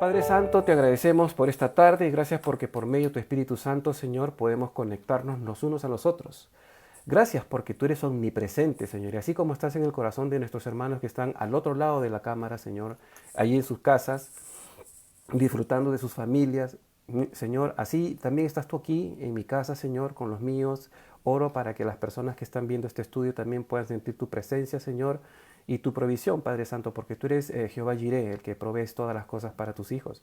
Padre Santo, te agradecemos por esta tarde y gracias porque por medio de tu Espíritu Santo, Señor, podemos conectarnos los unos a los otros. Gracias porque tú eres omnipresente, Señor, y así como estás en el corazón de nuestros hermanos que están al otro lado de la cámara, Señor, allí en sus casas, disfrutando de sus familias, Señor, así también estás tú aquí en mi casa, Señor, con los míos. Oro para que las personas que están viendo este estudio también puedan sentir tu presencia, Señor, y tu provisión, Padre Santo, porque tú eres Jehová Jireh, el que provees todas las cosas para tus hijos.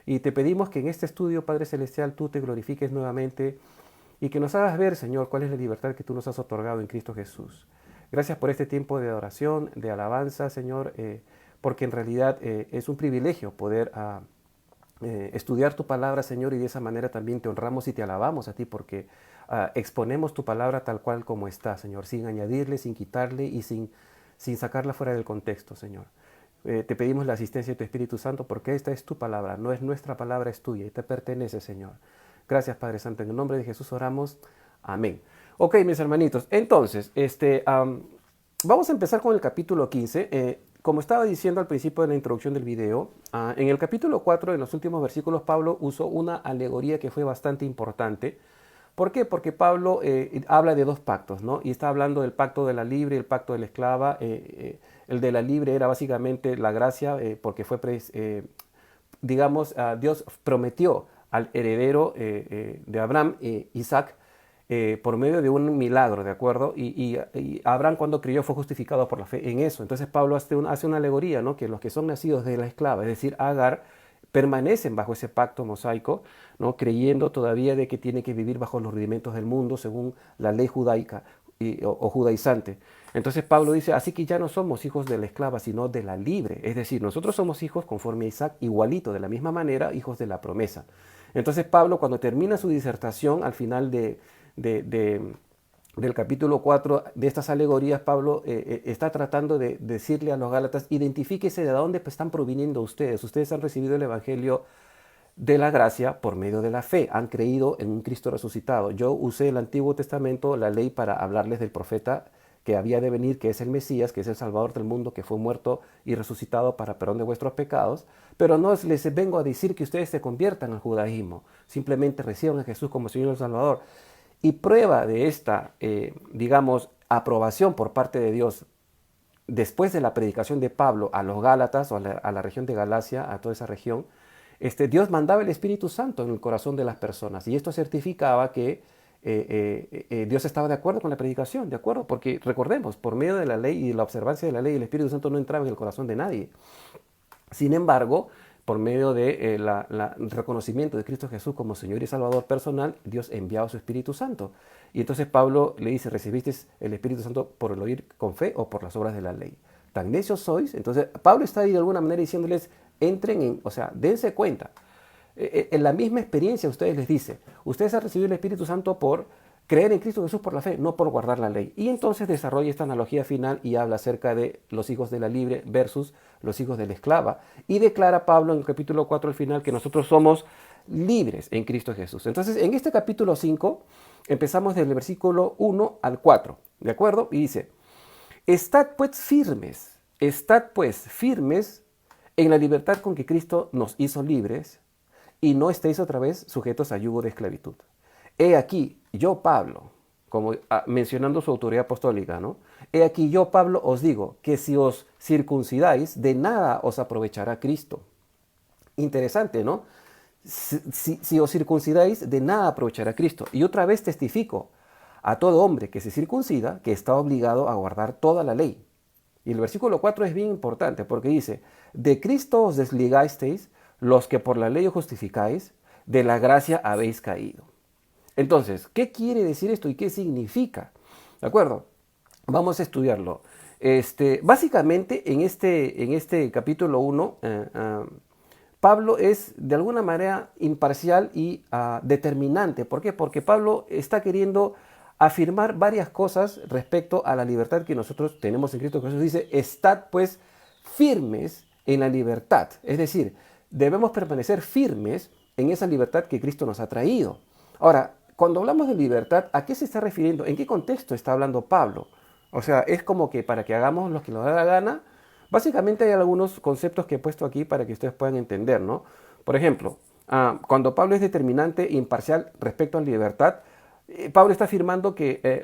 Y te pedimos que en este estudio, Padre Celestial, tú te glorifiques nuevamente y que nos hagas ver, Señor, cuál es la libertad que tú nos has otorgado en Cristo Jesús. Gracias por este tiempo de adoración, de alabanza, Señor, porque en realidad es un privilegio poder estudiar tu palabra, Señor, y de esa manera también te honramos y te alabamos a ti porque exponemos tu palabra tal cual como está, Señor, sin añadirle, sin quitarle y sin sacarla fuera del contexto, Señor. Te pedimos la asistencia de tu Espíritu Santo porque esta es tu palabra, no es nuestra palabra, es tuya y te pertenece, Señor. Gracias, Padre Santo, en el nombre de Jesús oramos. Amén. Ok, mis hermanitos, entonces, vamos a empezar con el capítulo 15. Como estaba diciendo al principio de la introducción del video, en el capítulo 4, en los últimos versículos, Pablo usó una alegoría que fue bastante importante. ¿Por qué? Porque Pablo habla de dos pactos, ¿no? Y está hablando del pacto de la libre y el pacto de la esclava. El de la libre era básicamente la gracia, porque fue, digamos, Dios prometió al heredero de Abraham, Isaac, por medio de un milagro, ¿de acuerdo? Y Abraham cuando creyó fue justificado por la fe en eso. Entonces Pablo hace una alegoría, ¿no? Que los que son nacidos de la esclava, es decir, Agar, permanecen bajo ese pacto mosaico, ¿no? Creyendo todavía de que tiene que vivir bajo los rudimentos del mundo según la ley judaica o judaizante. Entonces Pablo dice, así que ya no somos hijos de la esclava, sino de la libre. Es decir, nosotros somos hijos conforme a Isaac, igualito, de la misma manera, hijos de la promesa. Entonces Pablo, cuando termina su disertación, al final del capítulo 4 de estas alegorías, Pablo está tratando de decirle a los Gálatas, identifíquese de dónde están proviniendo ustedes. Ustedes han recibido el Evangelio de la gracia por medio de la fe, han creído en un Cristo resucitado. Yo usé el Antiguo Testamento, la ley, para hablarles del profeta que había de venir, que es el Mesías, que es el Salvador del mundo, que fue muerto y resucitado para perdón de vuestros pecados, pero no les vengo a decir que ustedes se conviertan al judaísmo, simplemente reciban a Jesús como Señor y Salvador. Y prueba de esta, digamos, aprobación por parte de Dios después de la predicación de Pablo a los Gálatas o a la región de Galacia, a toda esa región, Dios mandaba el Espíritu Santo en el corazón de las personas y esto certificaba que Dios estaba de acuerdo con la predicación, ¿de acuerdo? Porque recordemos, por medio de la ley y la observancia de la ley, el Espíritu Santo no entraba en el corazón de nadie. Sin embargo, por medio de el reconocimiento de Cristo Jesús como Señor y Salvador personal, Dios enviaba su Espíritu Santo. Y entonces Pablo le dice, ¿recibiste el Espíritu Santo por el oír con fe o por las obras de la ley? ¿Tan necios sois? Entonces Pablo está ahí de alguna manera diciéndoles, entren en, o sea, dense cuenta. En la misma experiencia ustedes les dice, ustedes han recibido el Espíritu Santo por creer en Cristo Jesús por la fe, no por guardar la ley. Y entonces desarrolla esta analogía final y habla acerca de los hijos de la libre versus los hijos de la esclava. Y declara Pablo en el capítulo 4 al final que nosotros somos libres en Cristo Jesús. Entonces en este capítulo 5 empezamos desde el versículo 1 al 4, ¿de acuerdo? Y dice, estad pues firmes en la libertad con que Cristo nos hizo libres y no estéis otra vez sujetos a yugo de esclavitud. He aquí, yo Pablo, como mencionando su autoridad apostólica, ¿no? He aquí yo Pablo os digo que si os circuncidáis, de nada os aprovechará Cristo. Interesante, ¿no? Si os circuncidáis, de nada aprovechará Cristo. Y otra vez testifico a todo hombre que se circuncida que está obligado a guardar toda la ley. Y el versículo 4 es bien importante porque dice, de Cristo os desligasteis los que por la ley os justificáis, de la gracia habéis caído. Entonces, ¿qué quiere decir esto y qué significa? ¿De acuerdo? Vamos a estudiarlo. Básicamente, en este capítulo 1, Pablo es de alguna manera imparcial y determinante. ¿Por qué? Porque Pablo está queriendo afirmar varias cosas respecto a la libertad que nosotros tenemos en Cristo Jesús. Dice, estad pues firmes en la libertad. Es decir, debemos permanecer firmes en esa libertad que Cristo nos ha traído. Ahora, cuando hablamos de libertad, ¿a qué se está refiriendo? ¿En qué contexto está hablando Pablo? O sea, es como que para que hagamos lo que nos da la gana. Básicamente hay algunos conceptos que he puesto aquí para que ustedes puedan entender, ¿no? Por ejemplo, cuando Pablo es determinante e imparcial respecto a la libertad, Pablo está afirmando que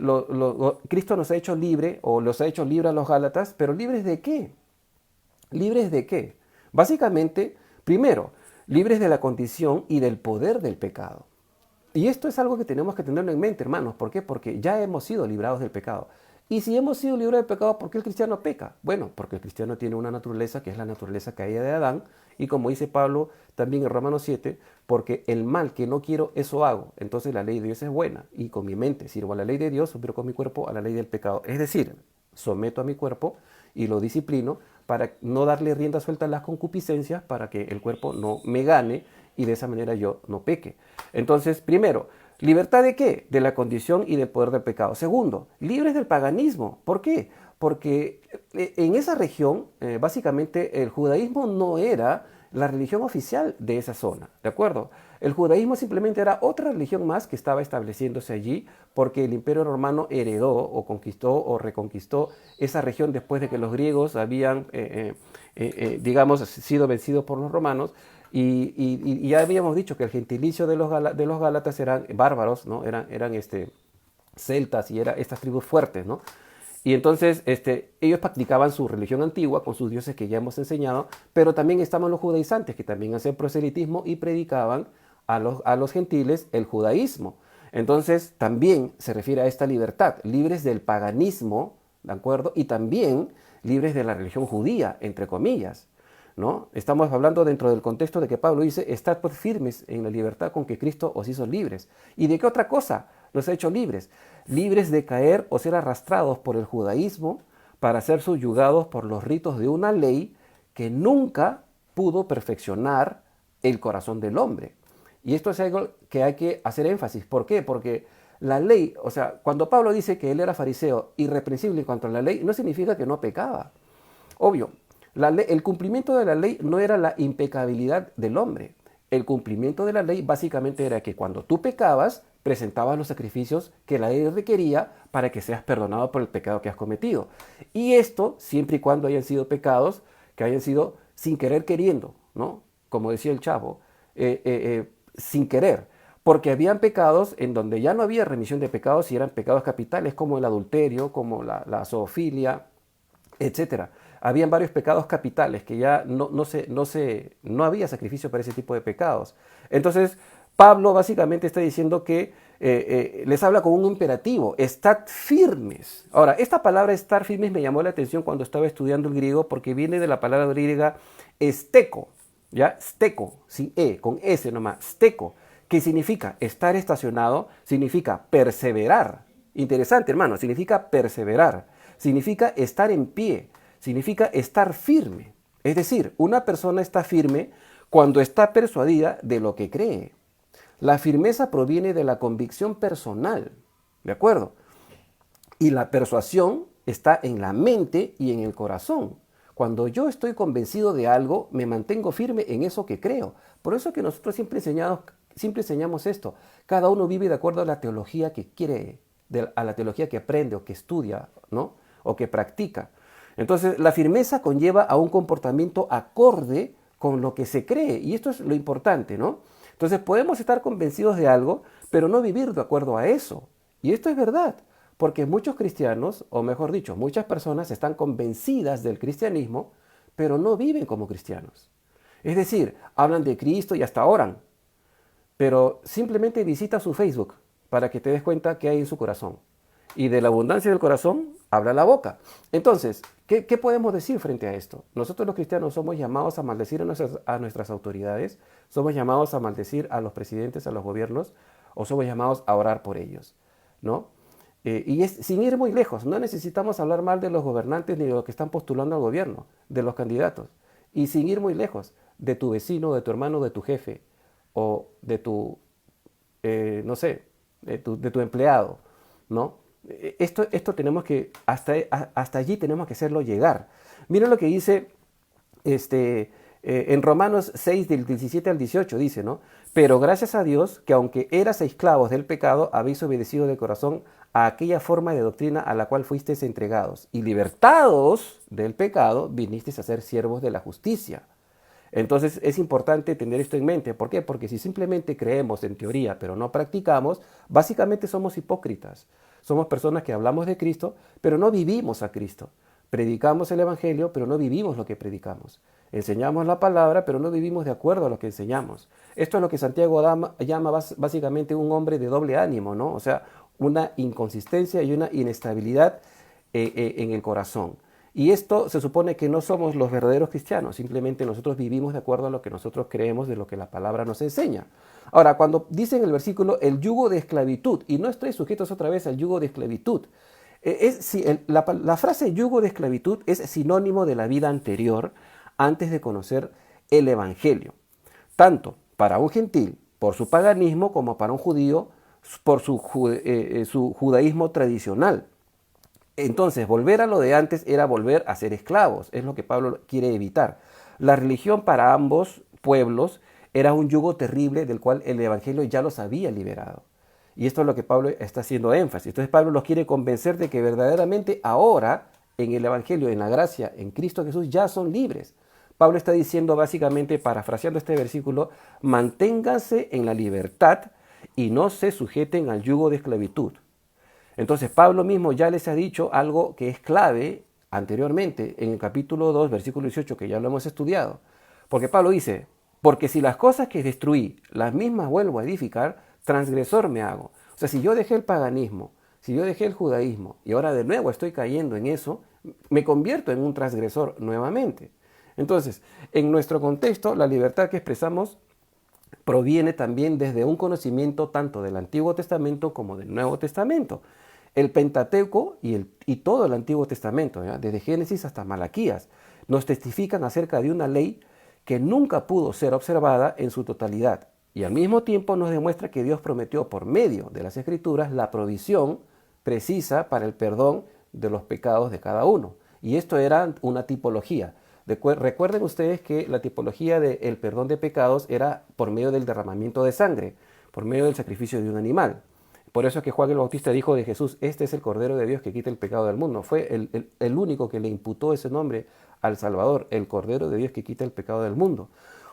Cristo nos ha hecho libre o los ha hecho libre a los Gálatas, pero ¿libres de qué? ¿Libres de qué? Básicamente, primero, libres de la condición y del poder del pecado. Y esto es algo que tenemos que tenerlo en mente, hermanos. ¿Por qué? Porque ya hemos sido librados del pecado. Y si hemos sido librados del pecado, ¿por qué el cristiano peca? Bueno, porque el cristiano tiene una naturaleza que es la naturaleza caída de Adán. Y como dice Pablo también en Romanos 7, porque el mal que no quiero, eso hago. Entonces la ley de Dios es buena. Y con mi mente sirvo a la ley de Dios, pero con mi cuerpo a la ley del pecado. Es decir, someto a mi cuerpo y lo disciplino para no darle rienda suelta a las concupiscencias, para que el cuerpo no me gane y de esa manera yo no peque. Entonces, primero, ¿libertad de qué? De la condición y del poder del pecado. Segundo, libres del paganismo. ¿Por qué? Porque en esa región, básicamente, el judaísmo no era la religión oficial de esa zona, ¿de acuerdo? El judaísmo simplemente era otra religión más que estaba estableciéndose allí porque el Imperio Romano heredó o conquistó o reconquistó esa región después de que los griegos habían, digamos, sido vencidos por los romanos. Y ya habíamos dicho que el gentilicio de los Gálatas eran bárbaros, ¿no? Eran celtas y eran estas tribus fuertes, ¿no? Y entonces ellos practicaban su religión antigua con sus dioses que ya hemos enseñado, pero también estaban los judaizantes que también hacían proselitismo y predicaban a los gentiles el judaísmo. Entonces también se refiere a esta libertad, libres del paganismo, ¿de acuerdo? Y también libres de la religión judía, entre comillas, ¿no? Estamos hablando dentro del contexto de que Pablo dice, estad pues firmes en la libertad con que Cristo os hizo libres. ¿Y de qué otra cosa los ha hecho libres? Libres de caer o ser arrastrados por el judaísmo para ser subyugados por los ritos de una ley que nunca pudo perfeccionar el corazón del hombre. Y esto es algo que hay que hacer énfasis. ¿Por qué? Porque la ley, o sea, cuando Pablo dice que él era fariseo irreprensible en cuanto a la ley, no significa que no pecaba. Obvio, el cumplimiento de la ley no era la impecabilidad del hombre. El cumplimiento de la ley básicamente era que cuando tú pecabas, presentabas los sacrificios que la ley requería para que seas perdonado por el pecado que has cometido. Y esto siempre y cuando hayan sido pecados que hayan sido sin querer queriendo, ¿no? Como decía el Chavo, sin querer. Porque habían pecados en donde ya no había remisión de pecados y eran pecados capitales como el adulterio, como la zoofilia, etcétera. Habían varios pecados capitales que ya no había sacrificio para ese tipo de pecados. Entonces, Pablo básicamente está diciendo que les habla con un imperativo, estad firmes. Ahora, esta palabra estar firmes me llamó la atención cuando estaba estudiando el griego porque viene de la palabra griega esteko, ¿ya? Steko, sin E, con S nomás, steko, que significa estar estacionado, significa perseverar. Interesante, hermano, significa perseverar, significa estar en pie, significa estar firme. Es decir, una persona está firme cuando está persuadida de lo que cree. La firmeza proviene de la convicción personal, ¿de acuerdo? Y la persuasión está en la mente y en el corazón. Cuando yo estoy convencido de algo, me mantengo firme en eso que creo. Por eso que nosotros siempre enseñamos esto. Cada uno vive de acuerdo a la teología que quiere, a la teología que aprende o que estudia, ¿no? O que practica. Entonces, la firmeza conlleva a un comportamiento acorde con lo que se cree. Y esto es lo importante, ¿no? Entonces, podemos estar convencidos de algo, pero no vivir de acuerdo a eso. Y esto es verdad, porque muchos cristianos, o mejor dicho, muchas personas están convencidas del cristianismo, pero no viven como cristianos. Es decir, hablan de Cristo y hasta oran, pero simplemente visita su Facebook para que te des cuenta qué hay en su corazón. Y de la abundancia del corazón habla la boca. Entonces, ¿qué podemos decir frente a esto? Nosotros los cristianos somos llamados a maldecir a nuestras autoridades, somos llamados a maldecir a los presidentes, a los gobiernos, o somos llamados a orar por ellos, ¿no? Sin ir muy lejos, no necesitamos hablar mal de los gobernantes ni de los que están postulando al gobierno, de los candidatos. Y sin ir muy lejos, de tu vecino, de tu hermano, de tu jefe, o de tu, no sé, de tu empleado, ¿no? Esto tenemos que, hasta allí tenemos que hacerlo llegar. Miren lo que dice en Romanos 6, del 17 al 18, dice, ¿no? Pero gracias a Dios que aunque eras esclavos del pecado, habéis obedecido de corazón a aquella forma de doctrina a la cual fuisteis entregados. Y libertados del pecado, vinisteis a ser siervos de la justicia. Entonces es importante tener esto en mente. ¿Por qué? Porque si simplemente creemos en teoría pero no practicamos, básicamente somos hipócritas. Somos personas que hablamos de Cristo, pero no vivimos a Cristo. Predicamos el Evangelio, pero no vivimos lo que predicamos. Enseñamos la palabra, pero no vivimos de acuerdo a lo que enseñamos. Esto es lo que Santiago llama básicamente un hombre de doble ánimo, ¿no? O sea, una inconsistencia y una inestabilidad en el corazón. Y esto se supone que no somos los verdaderos cristianos, simplemente nosotros vivimos de acuerdo a lo que nosotros creemos de lo que la palabra nos enseña. Ahora, cuando dice en el versículo el yugo de esclavitud, y no estoy sujetos otra vez al yugo de esclavitud, la frase yugo de esclavitud es sinónimo de la vida anterior, antes de conocer el Evangelio, tanto para un gentil por su paganismo como para un judío por su judaísmo tradicional. Entonces, volver a lo de antes era volver a ser esclavos, es lo que Pablo quiere evitar. La religión para ambos pueblos era un yugo terrible del cual el Evangelio ya los había liberado. Y esto es lo que Pablo está haciendo énfasis. Entonces Pablo los quiere convencer de que verdaderamente ahora, en el Evangelio, en la gracia, en Cristo Jesús, ya son libres. Pablo está diciendo básicamente, parafraseando este versículo, manténganse en la libertad y no se sujeten al yugo de esclavitud. Entonces Pablo mismo ya les ha dicho algo que es clave anteriormente en el capítulo 2, versículo 18, que ya lo hemos estudiado. Porque Pablo dice, porque si las cosas que destruí, las mismas vuelvo a edificar, transgresor me hago. O sea, si yo dejé el paganismo, si yo dejé el judaísmo y ahora de nuevo estoy cayendo en eso, me convierto en un transgresor nuevamente. Entonces, en nuestro contexto, la libertad que expresamos proviene también desde un conocimiento tanto del Antiguo Testamento como del Nuevo Testamento. El Pentateuco y todo el Antiguo Testamento, ¿ya? Desde Génesis hasta Malaquías, nos testifican acerca de una ley que nunca pudo ser observada en su totalidad. Y al mismo tiempo nos demuestra que Dios prometió por medio de las Escrituras la provisión precisa para el perdón de los pecados de cada uno. Y esto era una tipología. Recuerden ustedes que la tipología del perdón de pecados era por medio del derramamiento de sangre, por medio del sacrificio de un animal. Por eso es que Juan el Bautista dijo de Jesús, este es el Cordero de Dios que quita el pecado del mundo. Fue el único que le imputó ese nombre al Salvador, el Cordero de Dios que quita el pecado del mundo.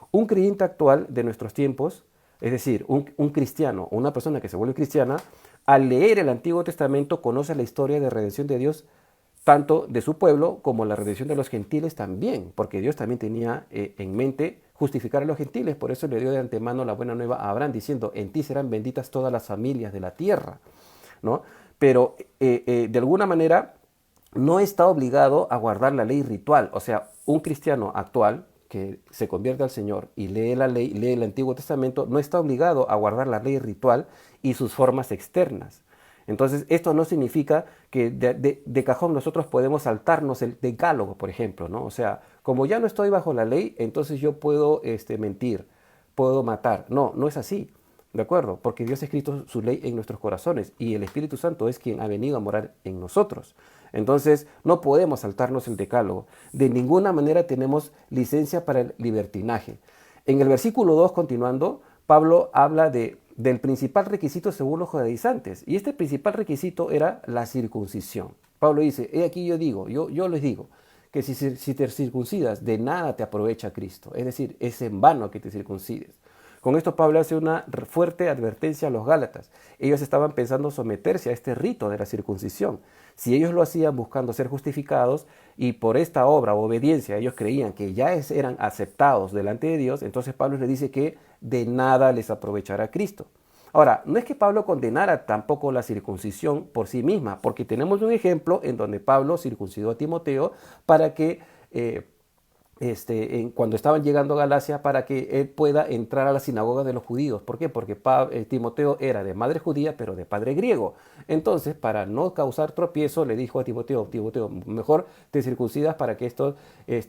Un creyente actual de nuestros tiempos, es decir, un cristiano o una persona que se vuelve cristiana, al leer el Antiguo Testamento conoce la historia de redención de Dios, tanto de su pueblo como la redención de los gentiles también, porque Dios también tenía en mente justificar a los gentiles, por eso le dio de antemano la buena nueva a Abraham, diciendo, en ti serán benditas todas las familias de la tierra, ¿no? Pero de alguna manera no está obligado a guardar la ley ritual, o sea, un cristiano actual que se convierte al Señor y lee la ley, lee el Antiguo Testamento, no está obligado a guardar la ley ritual y sus formas externas. Entonces, esto no significa que de cajón nosotros podemos saltarnos el decálogo, por ejemplo, ¿no? O sea, como ya no estoy bajo la ley, entonces yo puedo mentir, puedo matar. No, no es así, ¿de acuerdo? Porque Dios ha escrito su ley en nuestros corazones y el Espíritu Santo es quien ha venido a morar en nosotros. Entonces, no podemos saltarnos el decálogo. De ninguna manera tenemos licencia para el libertinaje. En el versículo 2, continuando, Pablo habla del principal requisito según los judaizantes. Y este principal requisito era la circuncisión. Pablo dice, he aquí yo les digo, que si te circuncidas, de nada te aprovecha Cristo. Es decir, es en vano que te circuncides. Con esto Pablo hace una fuerte advertencia a los Gálatas. Ellos estaban pensando someterse a este rito de la circuncisión. Si ellos lo hacían buscando ser justificados y por esta obra o obediencia ellos creían que ya eran aceptados delante de Dios, entonces Pablo les dice que de nada les aprovechará Cristo. Ahora, no es que Pablo condenara tampoco la circuncisión por sí misma, porque tenemos un ejemplo en donde Pablo circuncidó a Timoteo para que cuando estaban llegando a Galacia para que él pueda entrar a la sinagoga de los judíos. ¿Por qué? Porque Timoteo era de madre judía, pero de padre griego. Entonces, para no causar tropiezo, le dijo a Timoteo, mejor te circuncidas para que estos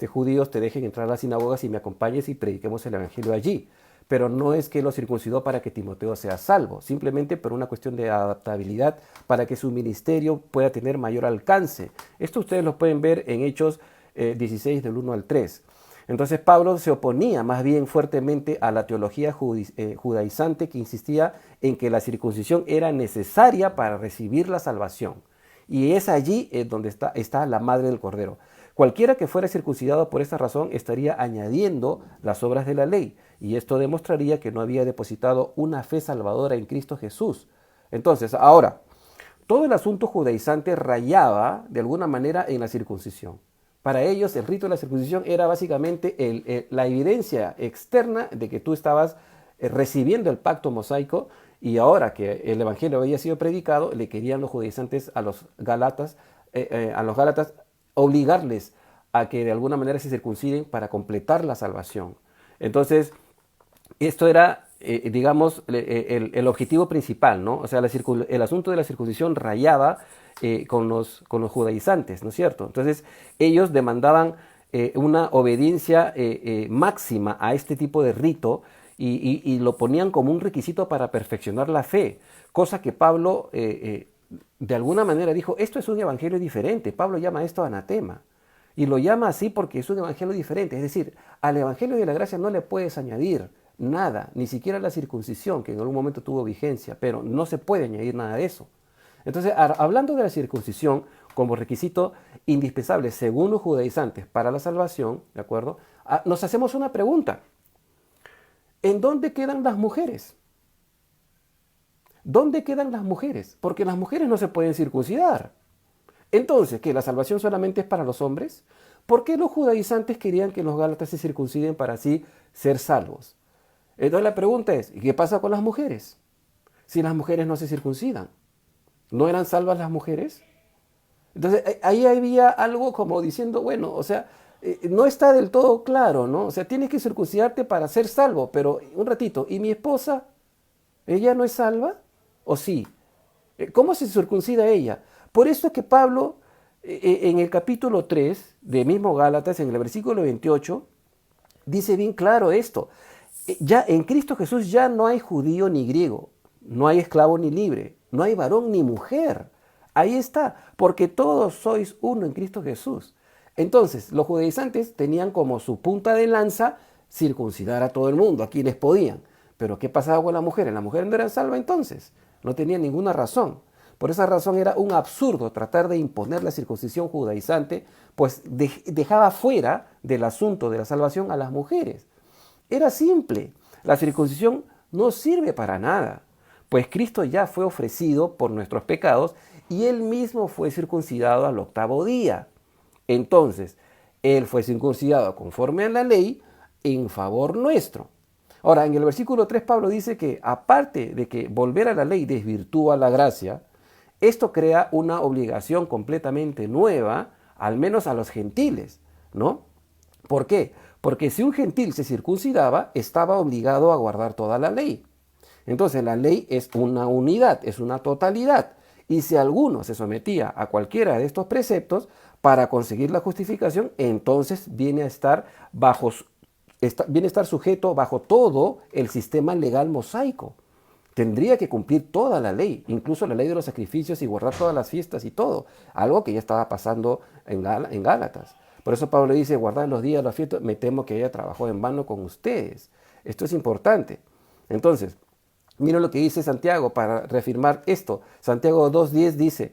judíos te dejen entrar a las sinagogas y me acompañes y prediquemos el evangelio allí. Pero no es que lo circuncidó para que Timoteo sea salvo, simplemente por una cuestión de adaptabilidad para que su ministerio pueda tener mayor alcance. Esto ustedes lo pueden ver en Hechos 16 del 1 al 3. Entonces Pablo se oponía más bien fuertemente a la teología judaizante que insistía en que la circuncisión era necesaria para recibir la salvación. Y es allí donde está la madre del Cordero. Cualquiera que fuera circuncidado por esta razón estaría añadiendo las obras de la ley, y esto demostraría que no había depositado una fe salvadora en Cristo Jesús. Entonces, ahora, todo el asunto judaizante rayaba de alguna manera en la circuncisión. Para ellos el rito de la circuncisión era básicamente la evidencia externa de que tú estabas recibiendo el pacto mosaico, y ahora que el evangelio había sido predicado, le querían los judaizantes a los gálatas obligarles a que de alguna manera se circunciden para completar la salvación. Entonces, esto era, digamos, el objetivo principal, ¿no? O sea, el asunto de la circuncisión rayaba con los judaizantes, ¿no es cierto? Entonces, ellos demandaban una obediencia máxima a este tipo de rito, y lo ponían como un requisito para perfeccionar la fe, cosa que Pablo de alguna manera dijo, esto es un evangelio diferente. Pablo llama esto anatema, y lo llama así porque es un evangelio diferente. Es decir, al evangelio de la gracia no le puedes añadir nada, ni siquiera la circuncisión, que en algún momento tuvo vigencia, pero no se puede añadir nada de eso. Entonces, hablando de la circuncisión como requisito indispensable según los judaizantes para la salvación, ¿de acuerdo? Nos hacemos una pregunta. ¿En dónde quedan las mujeres? ¿Dónde quedan las mujeres? Porque las mujeres no se pueden circuncidar. Entonces, ¿que la salvación solamente es para los hombres? ¿Por qué los judaizantes querían que los gálatas se circunciden para así ser salvos? Entonces la pregunta es, ¿y qué pasa con las mujeres? Si las mujeres no se circuncidan, ¿no eran salvas las mujeres? Entonces ahí había algo como diciendo, bueno, o sea, no está del todo claro, ¿no? O sea, tienes que circuncidarte para ser salvo, pero un ratito, ¿y mi esposa? ¿Ella no es salva? ¿O sí? ¿Cómo se circuncida ella? Por eso es que Pablo, en el capítulo 3 de mismo Gálatas, en el versículo 28, dice bien claro esto. Ya en Cristo Jesús ya no hay judío ni griego, no hay esclavo ni libre, no hay varón ni mujer. Ahí está, porque todos sois uno en Cristo Jesús. Entonces, los judaizantes tenían como su punta de lanza circuncidar a todo el mundo, a quienes podían. Pero ¿qué pasaba con la mujer? La mujer no era salva entonces, no tenía ninguna razón. Por esa razón era un absurdo tratar de imponer la circuncisión judaizante, pues dejaba fuera del asunto de la salvación a las mujeres. Era simple, la circuncisión no sirve para nada, pues Cristo ya fue ofrecido por nuestros pecados y Él mismo fue circuncidado al 8º día. Entonces, Él fue circuncidado conforme a la ley en favor nuestro. Ahora, en el versículo 3 Pablo dice que aparte de que volver a la ley desvirtúa la gracia, esto crea una obligación completamente nueva, al menos a los gentiles, ¿no? ¿Por qué? Porque si un gentil se circuncidaba, estaba obligado a guardar toda la ley. Entonces la ley es una unidad, es una totalidad. Y si alguno se sometía a cualquiera de estos preceptos para conseguir la justificación, entonces viene a estar sujeto bajo todo el sistema legal mosaico. Tendría que cumplir toda la ley, incluso la ley de los sacrificios y guardar todas las fiestas y todo, algo que ya estaba pasando en Gálatas. Por eso Pablo dice, guardad los días de las fiestas, me temo que ella trabajó en vano con ustedes. Esto es importante. Entonces, mira lo que dice Santiago para reafirmar esto. Santiago 2:10 dice,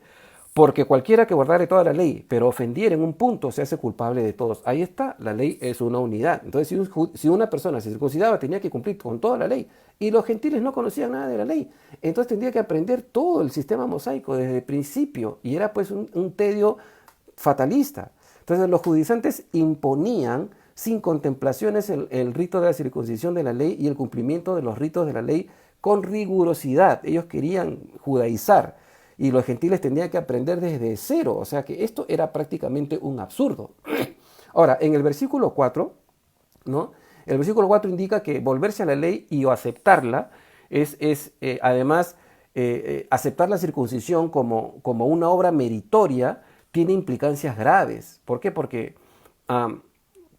porque cualquiera que guardare toda la ley, pero ofendiere en un punto, se hace culpable de todos. Ahí está, la ley es una unidad. Entonces, si una persona se circuncidaba, tenía que cumplir con toda la ley. Y los gentiles no conocían nada de la ley. Entonces tendría que aprender todo el sistema mosaico desde el principio. Y era pues un tedio fatalista. Entonces los judaizantes imponían sin contemplaciones el rito de la circuncisión de la ley y el cumplimiento de los ritos de la ley con rigurosidad. Ellos querían judaizar y los gentiles tendrían que aprender desde cero. O sea que esto era prácticamente un absurdo. Ahora, en el versículo 4, ¿no? El versículo 4 indica que volverse a la ley y o aceptarla es además aceptar la circuncisión como una obra meritoria tiene implicancias graves. ¿Por qué? Porque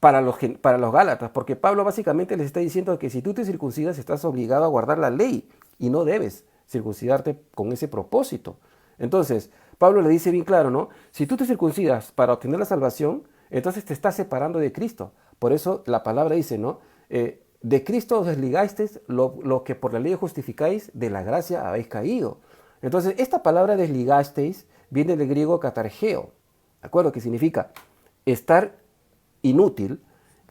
para los gálatas, porque Pablo básicamente les está diciendo que si tú te circuncidas estás obligado a guardar la ley y no debes circuncidarte con ese propósito. Entonces, Pablo le dice bien claro, ¿no? Si tú te circuncidas para obtener la salvación, entonces te estás separando de Cristo. Por eso la palabra dice, ¿no? De Cristo os desligasteis, lo que por la ley justificáis, de la gracia habéis caído. Entonces, esta palabra desligasteis viene del griego katargeo, ¿de acuerdo? Que significa estar inútil,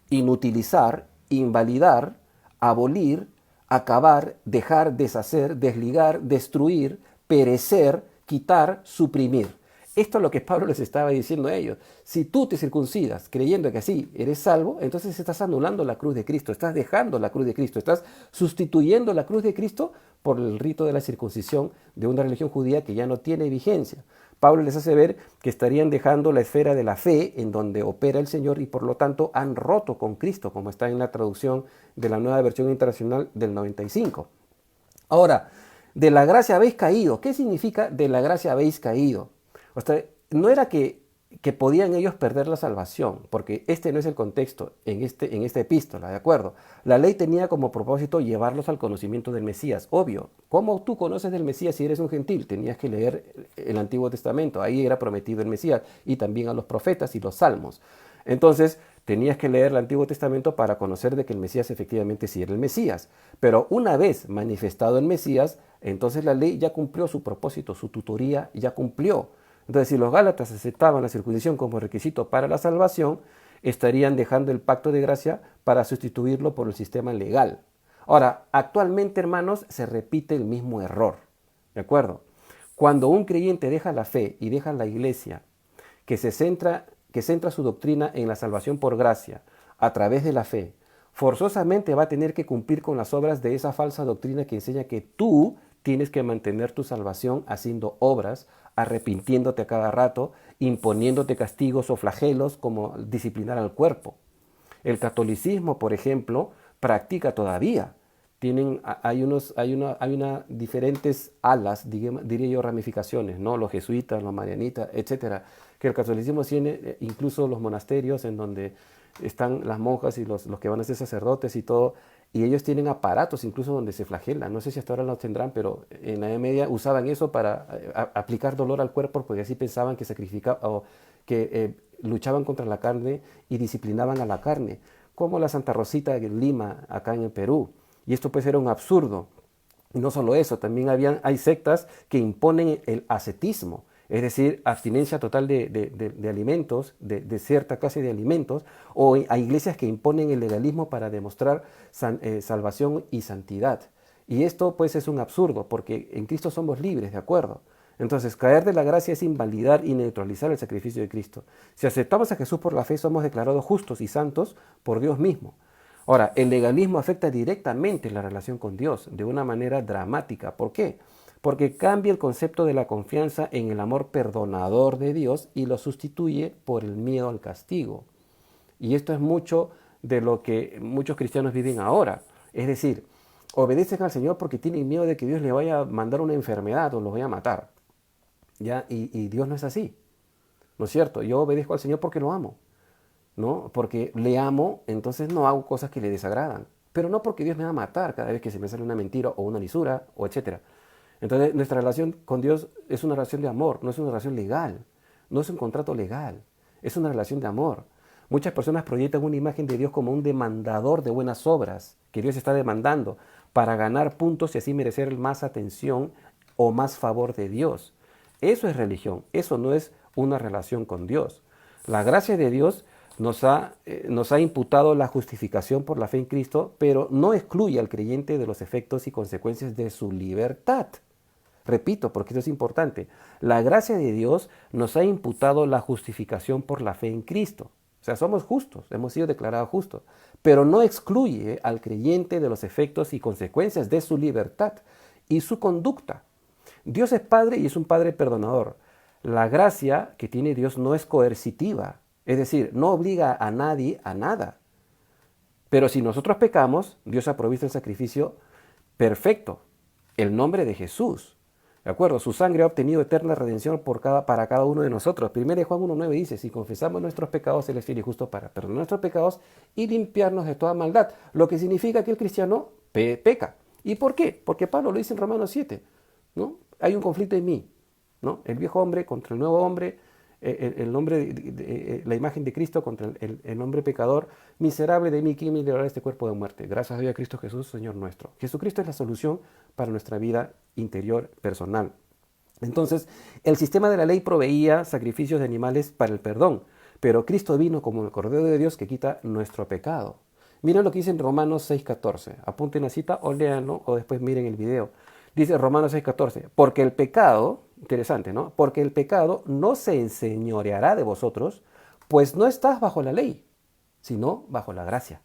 inutilizar, invalidar, abolir, acabar, dejar, deshacer, desligar, destruir, perecer, quitar, suprimir. Esto es lo que Pablo les estaba diciendo a ellos. Si tú te circuncidas creyendo que así eres salvo, entonces estás anulando la cruz de Cristo, estás dejando la cruz de Cristo, estás sustituyendo la cruz de Cristo por el rito de la circuncisión de una religión judía que ya no tiene vigencia. Pablo les hace ver que estarían dejando la esfera de la fe en donde opera el Señor y por lo tanto han roto con Cristo, como está en la traducción de la Nueva Versión Internacional del 95. Ahora, de la gracia habéis caído. ¿Qué significa de la gracia habéis caído? O sea, no era que podían ellos perder la salvación, porque este no es el contexto en esta epístola, ¿de acuerdo? La ley tenía como propósito llevarlos al conocimiento del Mesías, obvio. ¿Cómo tú conoces del Mesías si eres un gentil? Tenías que leer el Antiguo Testamento, ahí era prometido el Mesías, y también a los profetas y los salmos. Entonces, tenías que leer el Antiguo Testamento para conocer de que el Mesías efectivamente sí era el Mesías. Pero una vez manifestado el Mesías, entonces la ley ya cumplió su propósito, su tutoría ya cumplió. Entonces, si los gálatas aceptaban la circuncisión como requisito para la salvación, estarían dejando el pacto de gracia para sustituirlo por el sistema legal. Ahora, actualmente, hermanos, se repite el mismo error. ¿De acuerdo? Cuando un creyente deja la fe y deja la iglesia, que centra su doctrina en la salvación por gracia, a través de la fe, forzosamente va a tener que cumplir con las obras de esa falsa doctrina que enseña que tú tienes que mantener tu salvación haciendo obras, arrepintiéndote a cada rato, imponiéndote castigos o flagelos como disciplinar al cuerpo. El catolicismo, por ejemplo, practica todavía. Hay diferentes alas, diría yo, ramificaciones, ¿no? Los jesuitas, los marianitas, etcétera, que el catolicismo tiene, incluso los monasterios en donde están las monjas y los que van a ser sacerdotes y todo, y ellos tienen aparatos incluso donde se flagelan. No sé si hasta ahora los tendrán, pero en la Edad Media usaban eso para aplicar dolor al cuerpo, porque así pensaban que sacrificaban o que luchaban contra la carne y disciplinaban a la carne, como la Santa Rosita de Lima, acá en el Perú. Y esto pues era un absurdo. Y no solo eso, también hay sectas que imponen el ascetismo, es decir, abstinencia total de alimentos, de cierta clase de alimentos, o hay iglesias que imponen el legalismo para demostrar salvación y santidad. Y esto pues es un absurdo, porque en Cristo somos libres, ¿de acuerdo? Entonces, caer de la gracia es invalidar y neutralizar el sacrificio de Cristo. Si aceptamos a Jesús por la fe, somos declarados justos y santos por Dios mismo. Ahora, el legalismo afecta directamente la relación con Dios de una manera dramática. ¿Por qué? Porque cambia el concepto de la confianza en el amor perdonador de Dios y lo sustituye por el miedo al castigo. Y esto es mucho de lo que muchos cristianos viven ahora. Es decir, obedecen al Señor porque tienen miedo de que Dios le vaya a mandar una enfermedad o los vaya a matar. ¿Ya? Y Dios no es así. ¿No es cierto? Yo obedezco al Señor porque lo amo. ¿No? Porque le amo, entonces no hago cosas que le desagradan. Pero no porque Dios me va a matar cada vez que se me sale una mentira o una lisura, o etcétera. Entonces, nuestra relación con Dios es una relación de amor, no es una relación legal, no es un contrato legal, es una relación de amor. Muchas personas proyectan una imagen de Dios como un demandador de buenas obras, que Dios está demandando para ganar puntos y así merecer más atención o más favor de Dios. Eso es religión, eso no es una relación con Dios. La gracia de Dios nos ha imputado la justificación por la fe en Cristo, pero no excluye al creyente de los efectos y consecuencias de su libertad. Repito, porque esto es importante. La gracia de Dios nos ha imputado la justificación por la fe en Cristo. O sea, somos justos, hemos sido declarados justos, pero no excluye al creyente de los efectos y consecuencias de su libertad y su conducta. Dios es Padre y es un Padre perdonador. La gracia que tiene Dios no es coercitiva, es decir, no obliga a nadie a nada. Pero si nosotros pecamos, Dios ha provisto el sacrificio perfecto, el nombre de Jesús. ¿De acuerdo? Su sangre ha obtenido eterna redención para cada uno de nosotros. 1 Juan 1.9 dice, si confesamos nuestros pecados, Él es fiel y justo para perdonar nuestros pecados y limpiarnos de toda maldad. Lo que significa que el cristiano peca. ¿Y por qué? Porque Pablo lo dice en Romanos 7. ¿No? Hay un conflicto en mí, ¿no? El viejo hombre contra el nuevo hombre, la imagen de Cristo contra el hombre pecador. Miserable de mí, ¿quién me librará de este cuerpo de muerte? Gracias a Dios, a Cristo Jesús, Señor nuestro. Jesucristo es la solución para nuestra vida interior personal. Entonces, el sistema de la ley proveía sacrificios de animales para el perdón, Pero Cristo vino como el Cordero de Dios que quita nuestro pecado. Miren lo que dice en Romanos 6:14. Apunten la cita o léanlo o después miren el video. Dice Romanos 6:14, porque el pecado, interesante, ¿no? Porque el pecado no se enseñoreará de vosotros, pues no estás bajo la ley, sino bajo la gracia.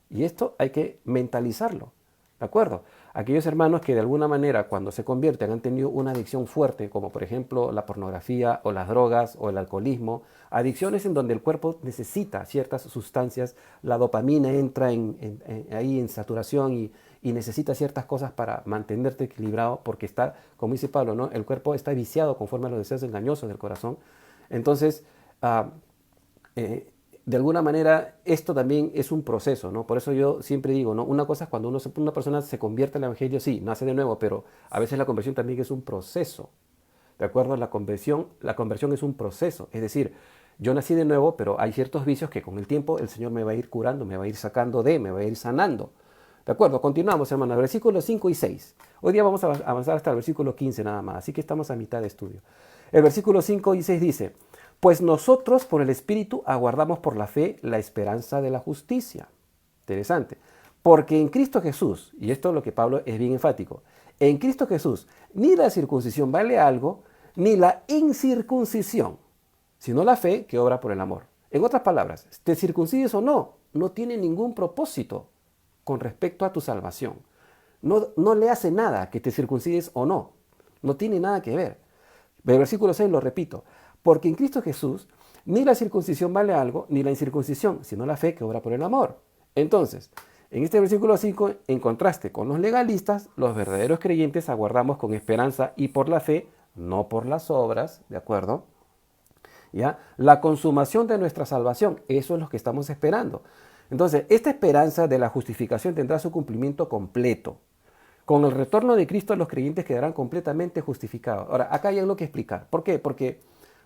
Y esto hay que mentalizarlo, ¿de acuerdo? Aquellos hermanos que de alguna manera cuando se convierten han tenido una adicción fuerte, como por ejemplo la pornografía o las drogas o el alcoholismo, adicciones en donde el cuerpo necesita ciertas sustancias, la dopamina entra ahí en saturación y necesita ciertas cosas para mantenerte equilibrado porque está, como dice Pablo, ¿no? El cuerpo está viciado conforme a los deseos engañosos del corazón. Entonces, de alguna manera, esto también es un proceso, ¿no? Por eso yo siempre digo, ¿no? Una cosa es cuando una persona se convierte al Evangelio, sí, nace de nuevo, pero a veces la conversión también es un proceso. ¿De acuerdo? La conversión es un proceso. Es decir, yo nací de nuevo, pero hay ciertos vicios que con el tiempo el Señor me va a ir curando, me va a ir sacando me va a ir sanando. ¿De acuerdo? Continuamos, hermanos. Versículos 5 y 6. Hoy día vamos a avanzar hasta el versículo 15 nada más, así que estamos a mitad de estudio. El versículo 5 y 6 dice, pues nosotros por el Espíritu aguardamos por la fe la esperanza de la justicia. Interesante. Porque en Cristo Jesús, y esto es lo que Pablo es bien enfático, en Cristo Jesús ni la circuncisión vale algo, ni la incircuncisión, sino la fe que obra por el amor. En otras palabras, te circuncides o no, no tiene ningún propósito con respecto a tu salvación. No le hace nada que te circuncides o no. No tiene nada que ver. El versículo 6 lo repito. Porque en Cristo Jesús ni la circuncisión vale algo, ni la incircuncisión, sino la fe que obra por el amor. Entonces, en este versículo 5, en contraste con los legalistas, los verdaderos creyentes aguardamos con esperanza y por la fe, no por las obras, ¿de acuerdo? ¿Ya? La consumación de nuestra salvación, eso es lo que estamos esperando. Entonces, esta esperanza de la justificación tendrá su cumplimiento completo. Con el retorno de Cristo, los creyentes quedarán completamente justificados. Ahora, acá hay algo que explicar. ¿Por qué? Porque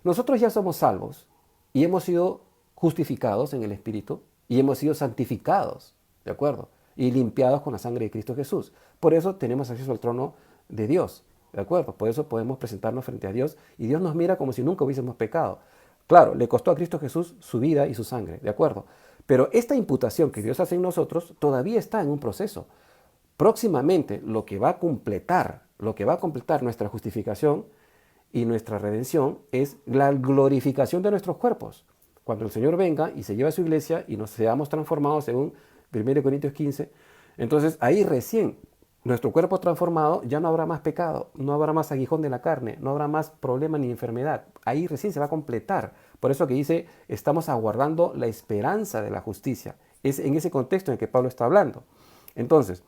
nosotros ya somos salvos y hemos sido justificados en el Espíritu y hemos sido santificados, ¿de acuerdo? Y limpiados con la sangre de Cristo Jesús. Por eso tenemos acceso al trono de Dios, ¿de acuerdo? Por eso podemos presentarnos frente a Dios y Dios nos mira como si nunca hubiésemos pecado. Claro, le costó a Cristo Jesús su vida y su sangre, ¿de acuerdo? Pero esta imputación que Dios hace en nosotros todavía está en un proceso. Próximamente lo que va a completar nuestra justificación y nuestra redención es la glorificación de nuestros cuerpos. Cuando el Señor venga y se lleve a su iglesia y nos seamos transformados según 1 Corintios 15, entonces ahí recién nuestro cuerpo transformado ya no habrá más pecado, no habrá más aguijón de la carne, no habrá más problema ni enfermedad. Ahí recién se va a completar. Por eso que dice, estamos aguardando la esperanza de la justicia. Es en ese contexto en que Pablo está hablando. Entonces,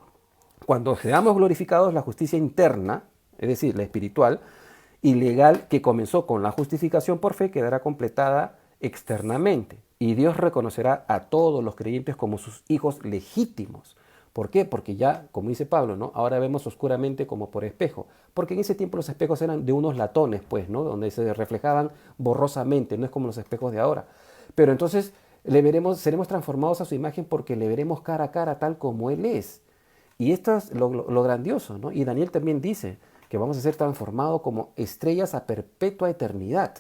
cuando seamos glorificados, la justicia interna, es decir, la espiritual y legal que comenzó con la justificación por fe, quedará completada externamente. Y Dios reconocerá a todos los creyentes como sus hijos legítimos. ¿Por qué? Porque ya, como dice Pablo, ¿no? Ahora vemos oscuramente como por espejo. Porque en ese tiempo los espejos eran de unos latones, pues, ¿no? Donde se reflejaban borrosamente, no es como los espejos de ahora. Pero entonces seremos transformados a su imagen porque le veremos cara a cara tal como Él es. Y esto es lo grandioso, ¿no? Y Daniel también dice que vamos a ser transformados como estrellas a perpetua eternidad.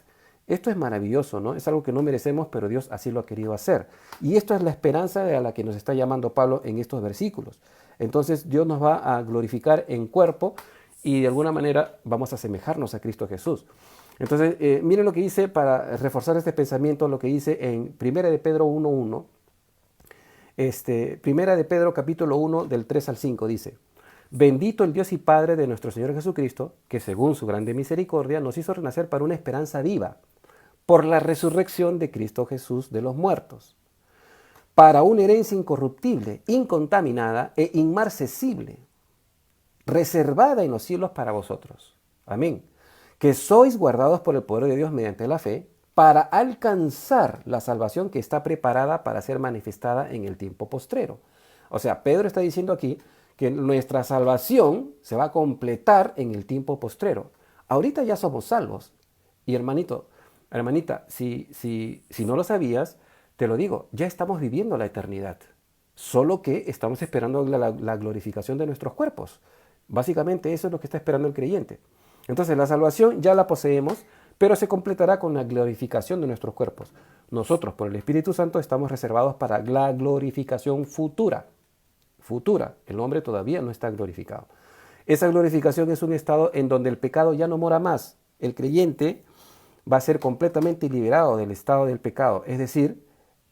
Esto es maravilloso, ¿no? Es algo que no merecemos, pero Dios así lo ha querido hacer. Y esto es la esperanza a la que nos está llamando Pablo en estos versículos. Entonces Dios nos va a glorificar en cuerpo y de alguna manera vamos a asemejarnos a Cristo Jesús. Entonces, miren lo que dice para reforzar este pensamiento, lo que dice en 1 de Pedro 1:1. Primera de Pedro capítulo 1 del 3 al 5 dice: Bendito el Dios y Padre de nuestro Señor Jesucristo, que según su grande misericordia nos hizo renacer para una esperanza viva, por la resurrección de Cristo Jesús de los muertos, para una herencia incorruptible, incontaminada e inmarcesible, reservada en los cielos para vosotros. Amén. Que sois guardados por el poder de Dios mediante la fe, para alcanzar la salvación que está preparada para ser manifestada en el tiempo postrero. O sea, Pedro está diciendo aquí que nuestra salvación se va a completar en el tiempo postrero. Ahorita ya somos salvos. Y hermanita, si no lo sabías, te lo digo, ya estamos viviendo la eternidad. Solo que estamos esperando la glorificación de nuestros cuerpos. Básicamente eso es lo que está esperando el creyente. Entonces la salvación ya la poseemos, pero se completará con la glorificación de nuestros cuerpos. nosotros por el Espíritu Santo estamos reservados para la glorificación futura. Futura. El hombre todavía no está glorificado. Esa glorificación es un estado en donde el pecado ya no mora más. El creyente va a ser completamente liberado del estado del pecado. Es decir,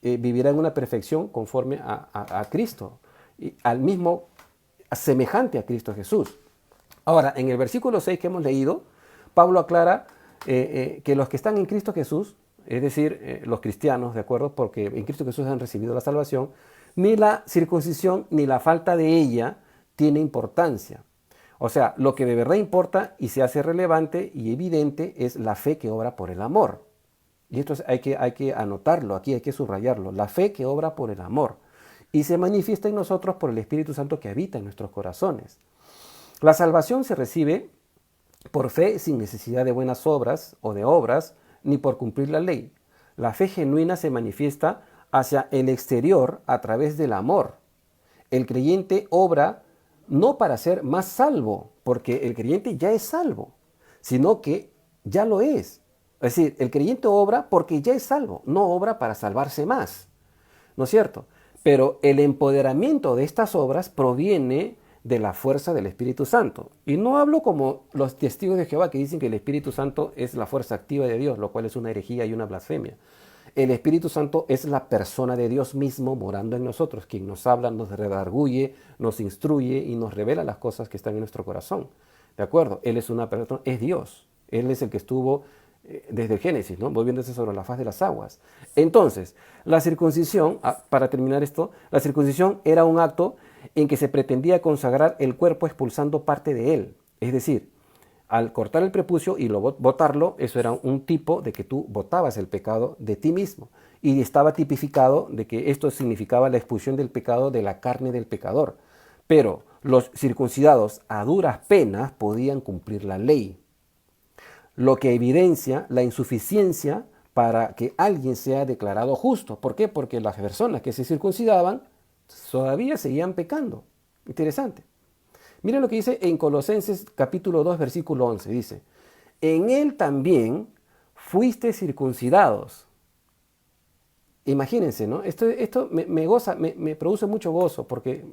vivirá en una perfección conforme a Cristo. Y al mismo, semejante a Cristo Jesús. Ahora, en el versículo 6 que hemos leído, Pablo aclara que los que están en Cristo Jesús, es decir, los cristianos, ¿de acuerdo? Porque en Cristo Jesús han recibido la salvación, ni la circuncisión ni la falta de ella tiene importancia. O sea, lo que de verdad importa y se hace relevante y evidente es la fe que obra por el amor. Y esto hay que anotarlo, aquí hay que subrayarlo. La fe que obra por el amor. Y se manifiesta en nosotros por el Espíritu Santo que habita en nuestros corazones. La salvación se recibe por fe sin necesidad de buenas obras o de obras, ni por cumplir la ley. La fe genuina se manifiesta hacia el exterior a través del amor. El creyente obra no para ser más salvo, porque el creyente ya es salvo, sino que ya lo es. Es decir, el creyente obra porque ya es salvo, no obra para salvarse más. ¿No es cierto? Pero el empoderamiento de estas obras proviene de la fuerza del Espíritu Santo. Y no hablo como los testigos de Jehová que dicen que el Espíritu Santo es la fuerza activa de Dios, lo cual es una herejía y una blasfemia. El Espíritu Santo es la persona de Dios mismo morando en nosotros, quien nos habla, nos redarguye, nos instruye y nos revela las cosas que están en nuestro corazón. ¿De acuerdo? Él es una persona, es Dios. Él es el que estuvo desde el Génesis, ¿no? Moviéndose sobre la faz de las aguas. Entonces, la circuncisión, para terminar esto, la circuncisión era un acto en que se pretendía consagrar el cuerpo expulsando parte de él. Es decir, al cortar el prepucio y botarlo, eso era un tipo de que tú botabas el pecado de ti mismo. Y estaba tipificado de que esto significaba la expulsión del pecado de la carne del pecador. Pero los circuncidados a duras penas podían cumplir la ley, lo que evidencia la insuficiencia para que alguien sea declarado justo. ¿Por qué? Porque las personas que se circuncidaban todavía seguían pecando. Interesante. Miren lo que dice en Colosenses capítulo 2, versículo 11. Dice, en él también fuiste circuncidados. Imagínense, ¿no? Esto me produce mucho gozo porque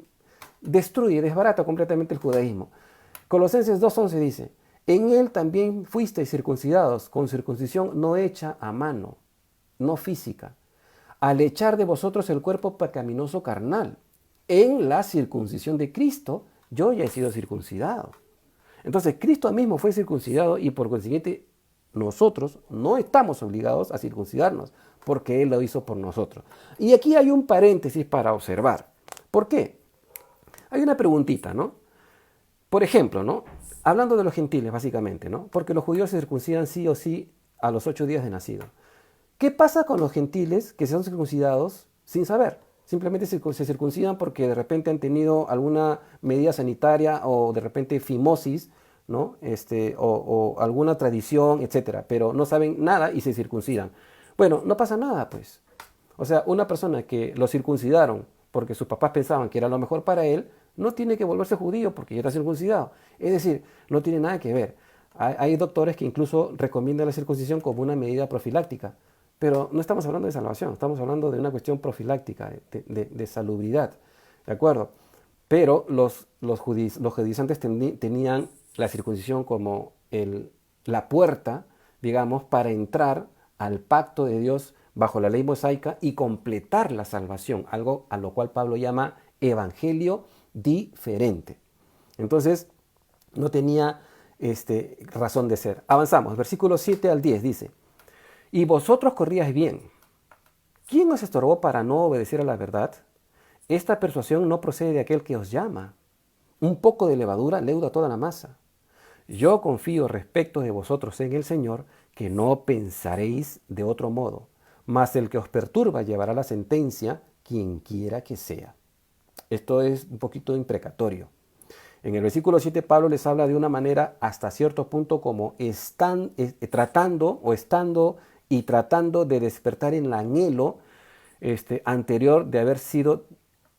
destruye, desbarata completamente el judaísmo. Colosenses 2:11 dice, en él también fuisteis circuncidados, con circuncisión no hecha a mano, no física, al echar de vosotros el cuerpo pecaminoso carnal. En la circuncisión de Cristo, yo ya he sido circuncidado. Entonces, Cristo mismo fue circuncidado y por consiguiente, nosotros no estamos obligados a circuncidarnos, porque Él lo hizo por nosotros. Y aquí hay un paréntesis para observar. ¿Por qué? Hay una preguntita, ¿no? Por ejemplo, ¿no? Hablando de los gentiles, básicamente, ¿no? Porque los judíos se circuncidan sí o sí a los 8 días de nacido. ¿Qué pasa con los gentiles que son circuncidados sin saber? Simplemente se circuncidan porque de repente han tenido alguna medida sanitaria o de repente fimosis, ¿no? O alguna tradición, etcétera, pero no saben nada y se circuncidan. Bueno, no pasa nada, pues. O sea, una persona que lo circuncidaron porque sus papás pensaban que era lo mejor para él, no tiene que volverse judío porque ya está circuncidado. Es decir, no tiene nada que ver. Hay doctores que incluso recomiendan la circuncisión como una medida profiláctica, pero no estamos hablando de salvación, estamos hablando de una cuestión profiláctica, de salubridad, ¿de acuerdo? Pero los judaizantes tenían la circuncisión como la puerta, digamos, para entrar al pacto de Dios bajo la ley mosaica y completar la salvación, algo a lo cual Pablo llama evangelio diferente. Entonces, no tenía razón de ser. Avanzamos, versículos 7 al 10 dice, y vosotros corríais bien. ¿Quién os estorbó para no obedecer a la verdad? Esta persuasión no procede de aquel que os llama. Un poco de levadura leuda toda la masa. Yo confío respecto de vosotros en el Señor, que no pensaréis de otro modo, mas el que os perturba llevará la sentencia, quien quiera que sea. Esto es un poquito imprecatorio. En el versículo 7 Pablo les habla de una manera hasta cierto punto como tratando de despertar el anhelo anterior de haber sido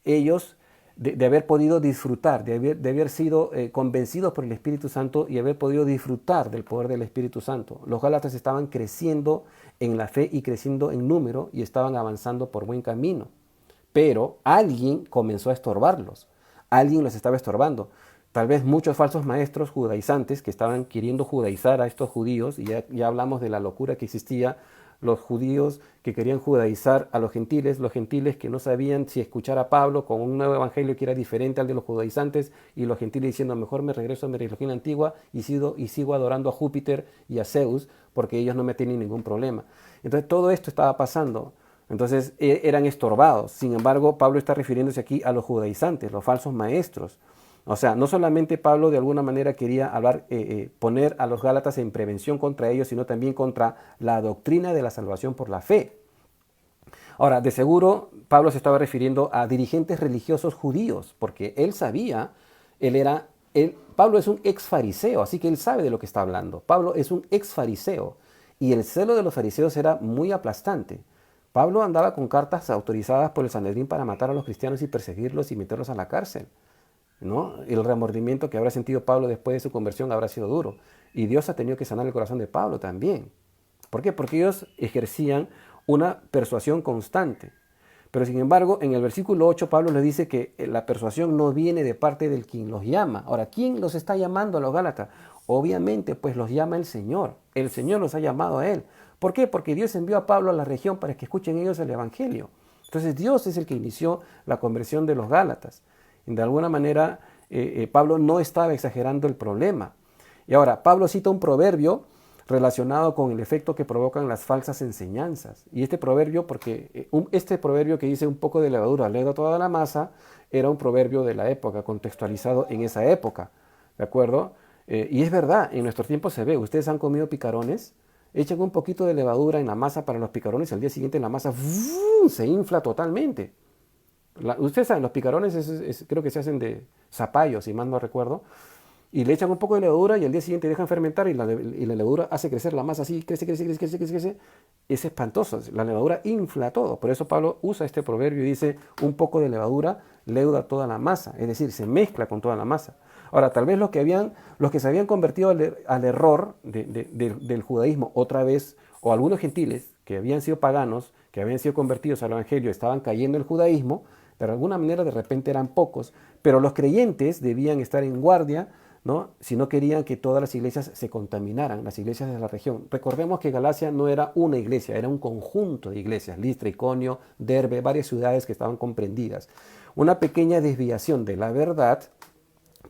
ellos de haber podido disfrutar, de haber sido convencidos por el Espíritu Santo y haber podido disfrutar del poder del Espíritu Santo. Los Gálatas estaban creciendo en la fe y creciendo en número y estaban avanzando por buen camino. Pero alguien comenzó a estorbarlos, alguien los estaba estorbando. Tal vez muchos falsos maestros judaizantes que estaban queriendo judaizar a estos judíos, y ya hablamos de la locura que existía, los judíos que querían judaizar a los gentiles que no sabían si escuchar a Pablo con un nuevo evangelio que era diferente al de los judaizantes, y los gentiles diciendo, mejor me regreso a mi religión antigua y sigo adorando a Júpiter y a Zeus, porque ellos no me tienen ningún problema. Entonces todo esto estaba pasando. Entonces eran estorbados. Sin embargo, Pablo está refiriéndose aquí a los judaizantes, los falsos maestros. O sea, no solamente Pablo de alguna manera quería poner a los Gálatas en prevención contra ellos, sino también contra la doctrina de la salvación por la fe. Ahora, de seguro, Pablo se estaba refiriendo a dirigentes religiosos judíos, porque él sabía, Pablo es un ex fariseo, así que él sabe de lo que está hablando. Pablo es un ex fariseo, y el celo de los fariseos era muy aplastante. Pablo andaba con cartas autorizadas por el Sanedrín para matar a los cristianos y perseguirlos y meterlos a la cárcel, ¿no? El remordimiento que habrá sentido Pablo después de su conversión habrá sido duro. Y Dios ha tenido que sanar el corazón de Pablo también. ¿Por qué? Porque ellos ejercían una persuasión constante. Pero sin embargo, en el versículo 8, Pablo les dice que la persuasión no viene de parte del quien los llama. Ahora, ¿quién los está llamando a los Gálatas? Obviamente, pues los llama el Señor. El Señor los ha llamado a él. ¿Por qué? Porque Dios envió a Pablo a la región para que escuchen ellos el Evangelio. Entonces Dios es el que inició la conversión de los Gálatas. De alguna manera, Pablo no estaba exagerando el problema. Y ahora, Pablo cita un proverbio relacionado con el efecto que provocan las falsas enseñanzas. Y este proverbio, este proverbio que dice un poco de levadura leuda toda la masa, era un proverbio de la época, contextualizado en esa época. ¿De acuerdo? Y es verdad, en nuestros tiempos se ve. Ustedes han comido picarones, echan un poquito de levadura en la masa para los picarones y al día siguiente la masa se infla totalmente. Ustedes saben, los picarones creo que se hacen de zapallo, si mal no recuerdo, y le echan un poco de levadura y al día siguiente dejan fermentar y la levadura hace crecer la masa así, crece. Es espantoso, la levadura infla todo. Por eso Pablo usa este proverbio y dice, un poco de levadura leuda toda la masa, es decir, se mezcla con toda la masa. Ahora, tal vez los que se habían convertido al error del judaísmo otra vez, o algunos gentiles que habían sido paganos, que habían sido convertidos al evangelio, estaban cayendo en el judaísmo, de alguna manera de repente eran pocos, pero los creyentes debían estar en guardia, ¿no? Si no querían que todas las iglesias se contaminaran, las iglesias de la región. Recordemos que Galacia no era una iglesia, era un conjunto de iglesias, Listra, Iconio, Derbe, varias ciudades que estaban comprendidas. Una pequeña desviación de la verdad,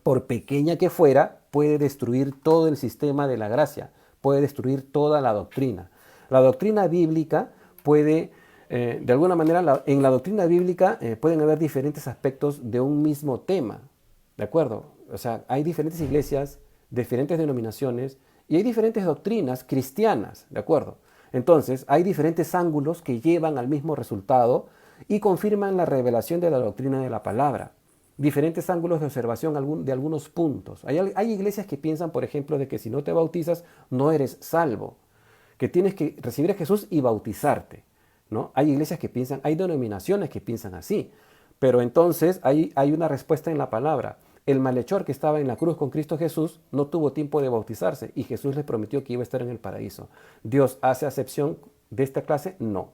por pequeña que fuera, puede destruir todo el sistema de la gracia, puede destruir toda la doctrina. La doctrina bíblica puede... de alguna manera, en la doctrina bíblica pueden haber diferentes aspectos de un mismo tema, ¿de acuerdo? O sea, hay diferentes iglesias, diferentes denominaciones y hay diferentes doctrinas cristianas, ¿de acuerdo? Entonces, hay diferentes ángulos que llevan al mismo resultado y confirman la revelación de la doctrina de la palabra. Diferentes ángulos de observación de algunos puntos. Hay iglesias que piensan, por ejemplo, de que si no te bautizas, no eres salvo, que tienes que recibir a Jesús y bautizarte, ¿no? Hay iglesias que piensan, hay denominaciones que piensan así, pero entonces hay una respuesta en la palabra. El malhechor que estaba en la cruz con Cristo Jesús no tuvo tiempo de bautizarse y Jesús le prometió que iba a estar en el paraíso. ¿Dios hace acepción de esta clase? No.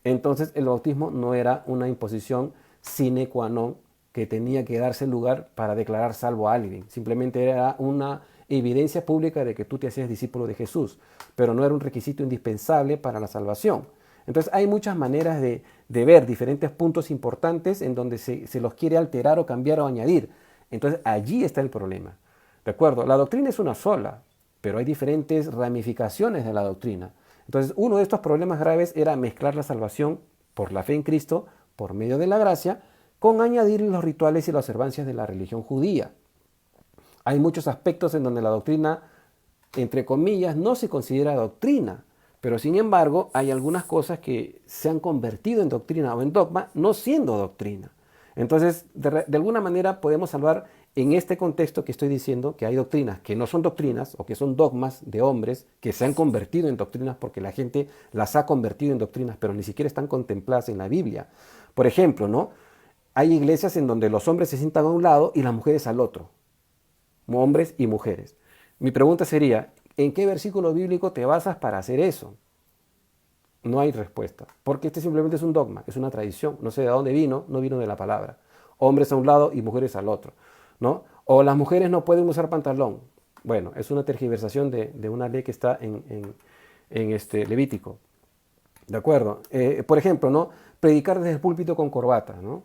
Entonces el bautismo no era una imposición sine qua non que tenía que darse lugar para declarar salvo a alguien. Simplemente era una evidencia pública de que tú te hacías discípulo de Jesús, pero no era un requisito indispensable para la salvación. Entonces hay muchas maneras de ver diferentes puntos importantes en donde se los quiere alterar o cambiar o añadir. Entonces allí está el problema. ¿De acuerdo? La doctrina es una sola, pero hay diferentes ramificaciones de la doctrina. Entonces uno de estos problemas graves era mezclar la salvación por la fe en Cristo, por medio de la gracia, con añadir los rituales y las observancias de la religión judía. Hay muchos aspectos en donde la doctrina, entre comillas, no se considera doctrina, pero sin embargo hay algunas cosas que se han convertido en doctrina o en dogma, no siendo doctrina. Entonces, de alguna manera podemos hablar en este contexto que estoy diciendo que hay doctrinas que no son doctrinas o que son dogmas de hombres que se han convertido en doctrinas porque la gente las ha convertido en doctrinas, pero ni siquiera están contempladas en la Biblia. Por ejemplo, ¿no? hay iglesias en donde los hombres se sientan a un lado y las mujeres al otro, hombres y mujeres. Mi pregunta sería, ¿en qué versículo bíblico te basas para hacer eso? No hay respuesta, porque este simplemente es un dogma, es una tradición, no sé de dónde vino, no vino de la palabra. Hombres a un lado y mujeres al otro, ¿no? O las mujeres no pueden usar pantalón. Bueno, es una tergiversación de una ley que está en este Levítico. ¿De acuerdo? Por ejemplo, ¿no? Predicar desde el púlpito con corbata, ¿no?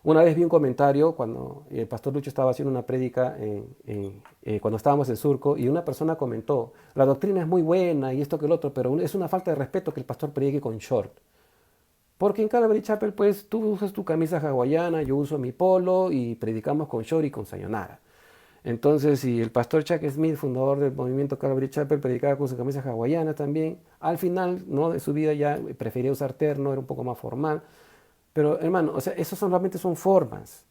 Una vez vi un comentario cuando el pastor Lucho estaba haciendo una prédica cuando estábamos en Surco y una persona comentó, la doctrina es muy buena y esto que el otro, pero es una falta de respeto que el pastor predique con short. Porque en Calvary Chapel, pues tú usas tu camisa hawaiana, yo uso mi polo y predicamos con short y con sayonara. Entonces, si el pastor Chuck Smith, fundador del movimiento Calvary Chapel, predicaba con su camisa hawaiana también, al final, ¿no?, de su vida ya prefería usar terno, era un poco más formal. Pero hermano, o sea, eso solamente son formas,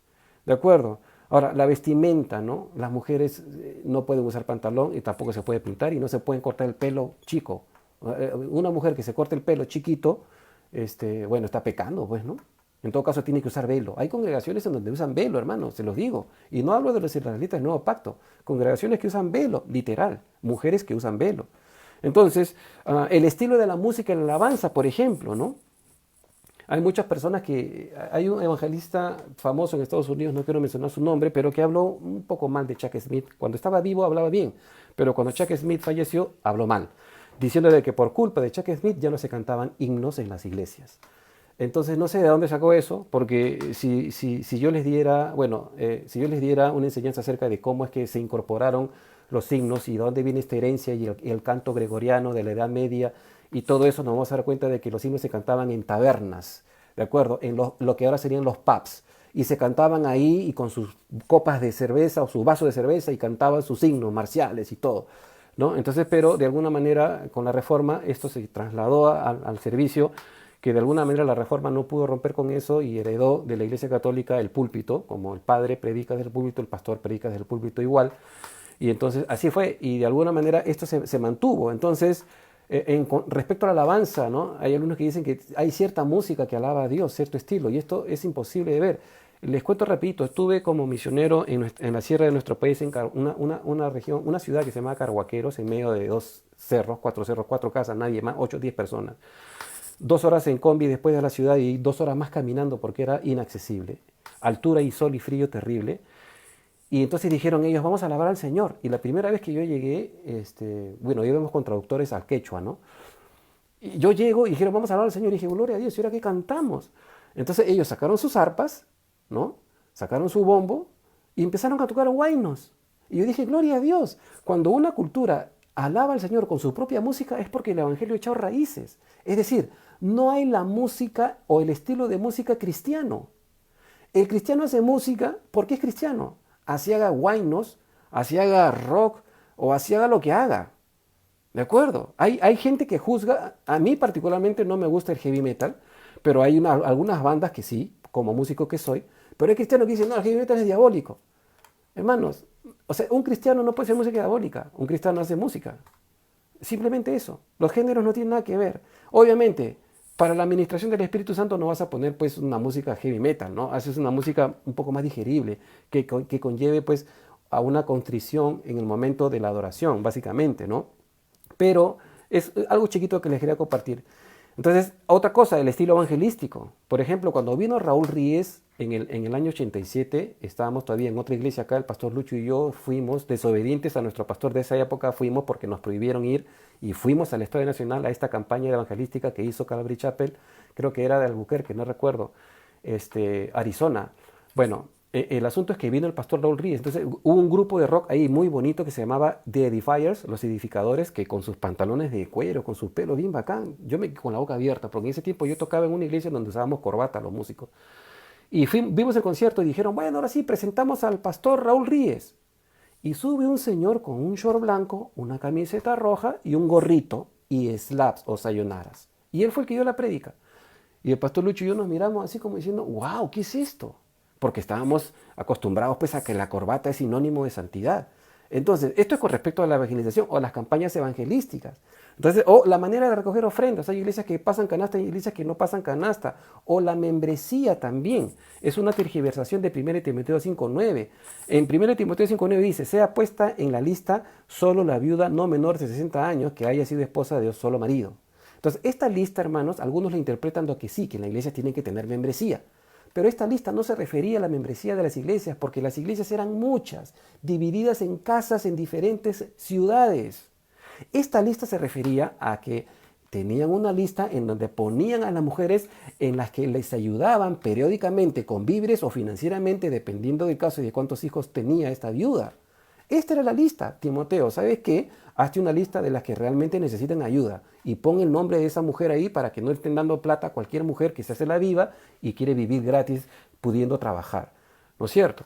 ¿de acuerdo? Ahora, la vestimenta, ¿no? Las mujeres no pueden usar pantalón y tampoco se puede pintar y no se pueden cortar el pelo chico. Una mujer que se corte el pelo chiquito, bueno, está pecando, pues, ¿no? En todo caso tiene que usar velo. Hay congregaciones en donde usan velo, hermano, se los digo. Y no hablo de los israelitas del Nuevo Pacto. Congregaciones que usan velo, literal. Mujeres que usan velo. Entonces, el estilo de la música en la alabanza, por ejemplo, ¿no? Hay muchas personas que... Hay un evangelista famoso en Estados Unidos, no quiero mencionar su nombre, pero que habló un poco mal de Chuck Smith. Cuando estaba vivo hablaba bien, pero cuando Chuck Smith falleció, habló mal, diciéndole que por culpa de Chuck Smith ya no se cantaban himnos en las iglesias. Entonces no sé de dónde sacó eso, porque si yo les diera, bueno, si yo les diera una enseñanza acerca de cómo es que se incorporaron los signos y de dónde viene esta herencia y el canto gregoriano de la Edad Media y todo eso, nos vamos a dar cuenta de que los himnos se cantaban en tabernas, ¿de acuerdo? En lo que ahora serían los pubs. Y se cantaban ahí y con sus copas de cerveza o su vaso de cerveza y cantaban sus himnos marciales y todo, ¿no? Entonces, pero de alguna manera con la reforma esto se trasladó al servicio, que de alguna manera la reforma no pudo romper con eso y heredó de la Iglesia Católica el púlpito, como el padre predica desde el púlpito, el pastor predica desde el púlpito igual, y entonces así fue, y de alguna manera esto se mantuvo. Entonces, respecto a la alabanza, ¿no? Hay algunos que dicen que hay cierta música que alaba a Dios, cierto estilo, y esto es imposible de ver. Les cuento rapidito, estuve como misionero en la sierra de nuestro país, en una región, una ciudad que se llama Carhuaqueros, en medio de dos cerros, cuatro casas, nadie más, 8 o 10 personas. 2 horas en combi después de la ciudad y 2 horas más caminando porque era inaccesible. Altura y sol y frío terrible. Y entonces dijeron ellos, vamos a alabar al Señor. Y la primera vez que yo llegué, bueno, íbamos con traductores al quechua, ¿no? Y yo llego y dijeron, vamos a alabar al Señor. Y dije, gloria a Dios, ¿y ahora qué cantamos? Entonces ellos sacaron sus arpas, ¿no? Sacaron su bombo y empezaron a tocar huaynos. Y yo dije, gloria a Dios. Cuando una cultura alaba al Señor con su propia música es porque el Evangelio ha echado raíces. Es decir, no hay la música o el estilo de música cristiano. El cristiano hace música porque es cristiano. Así haga huaynos, así haga rock o así haga lo que haga. ¿De acuerdo? Hay gente que juzga, a mí particularmente no me gusta el heavy metal, pero hay algunas bandas que sí, como músico que soy, pero hay cristianos que dicen, no, el heavy metal es diabólico. Hermanos, o sea, un cristiano no puede hacer música diabólica, un cristiano hace música. Simplemente eso. Los géneros no tienen nada que ver. Obviamente, para la administración del Espíritu Santo no vas a poner pues una música heavy metal, ¿no? Haces una música un poco más digerible, que conlleve pues a una contrición en el momento de la adoración, básicamente, ¿no? Pero es algo chiquito que les quería compartir. Entonces, otra cosa, el estilo evangelístico. Por ejemplo, cuando vino Raúl Ríez en el año 87, estábamos todavía en otra iglesia acá, el pastor Lucho y yo fuimos desobedientes a nuestro pastor de esa época, fuimos porque nos prohibieron ir y fuimos al Estadio Nacional a esta campaña evangelística que hizo Calvary Chapel, creo que era de Albuquerque, no recuerdo, Arizona. Bueno, el asunto es que vino el pastor Raúl Ríez, entonces hubo un grupo de rock ahí muy bonito que se llamaba The Edifiers, los edificadores, que con sus pantalones de cuero, con su pelo bien bacán, yo me quedé con la boca abierta, porque en ese tiempo yo tocaba en una iglesia donde usábamos corbata los músicos. Y vimos el concierto y dijeron, bueno, ahora sí, presentamos al pastor Raúl Ríez. Y sube un señor con un short blanco, una camiseta roja y un gorrito y slaps o sayonaras. Y él fue el que dio la prédica. Y el pastor Lucho y yo nos miramos así como diciendo, wow, ¿qué es esto? Porque estábamos acostumbrados pues a que la corbata es sinónimo de santidad. Entonces, esto es con respecto a la evangelización o las campañas evangelísticas. Entonces, o la manera de recoger ofrendas. Hay iglesias que pasan canasta y iglesias que no pasan canasta. O la membresía también. Es una tergiversación de 1 Timoteo 5:9. En 1 Timoteo 5:9 dice, sea puesta en la lista solo la viuda no menor de 60 años que haya sido esposa de un solo marido. Entonces, esta lista, hermanos, algunos la interpretan de que sí, que en la iglesia tienen que tener membresía. Pero esta lista no se refería a la membresía de las iglesias, porque las iglesias eran muchas, divididas en casas en diferentes ciudades. Esta lista se refería a que tenían una lista en donde ponían a las mujeres en las que les ayudaban periódicamente con víveres o financieramente, dependiendo del caso y de cuántos hijos tenía esta viuda. Esta era la lista. Timoteo, ¿sabes qué? Hazte una lista de las que realmente necesitan ayuda y pon el nombre de esa mujer ahí para que no estén dando plata a cualquier mujer que se hace la viva y quiere vivir gratis pudiendo trabajar. ¿No es cierto?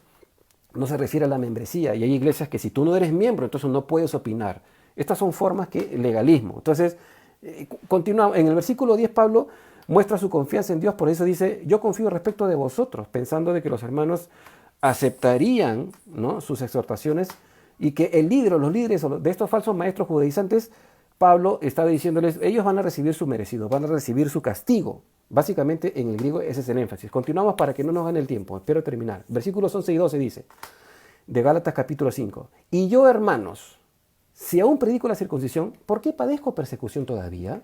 No se refiere a la membresía, y hay iglesias que si tú no eres miembro, entonces no puedes opinar. Estas son formas que legalismo. Entonces, continuamos. En el versículo 10 Pablo muestra su confianza en Dios, por eso dice, yo confío respecto de vosotros, pensando de que los hermanos aceptarían, ¿no?, sus exhortaciones y que el líder o los líderes de estos falsos maestros judaizantes, Pablo está diciéndoles, ellos van a recibir su merecido, van a recibir su castigo. Básicamente en el griego ese es el énfasis. Continuamos para que no nos gane el tiempo, espero terminar. Versículos 11 y 12 dice, de Gálatas capítulo 5, y yo, hermanos, si aún predico la circuncisión, ¿por qué padezco persecución todavía?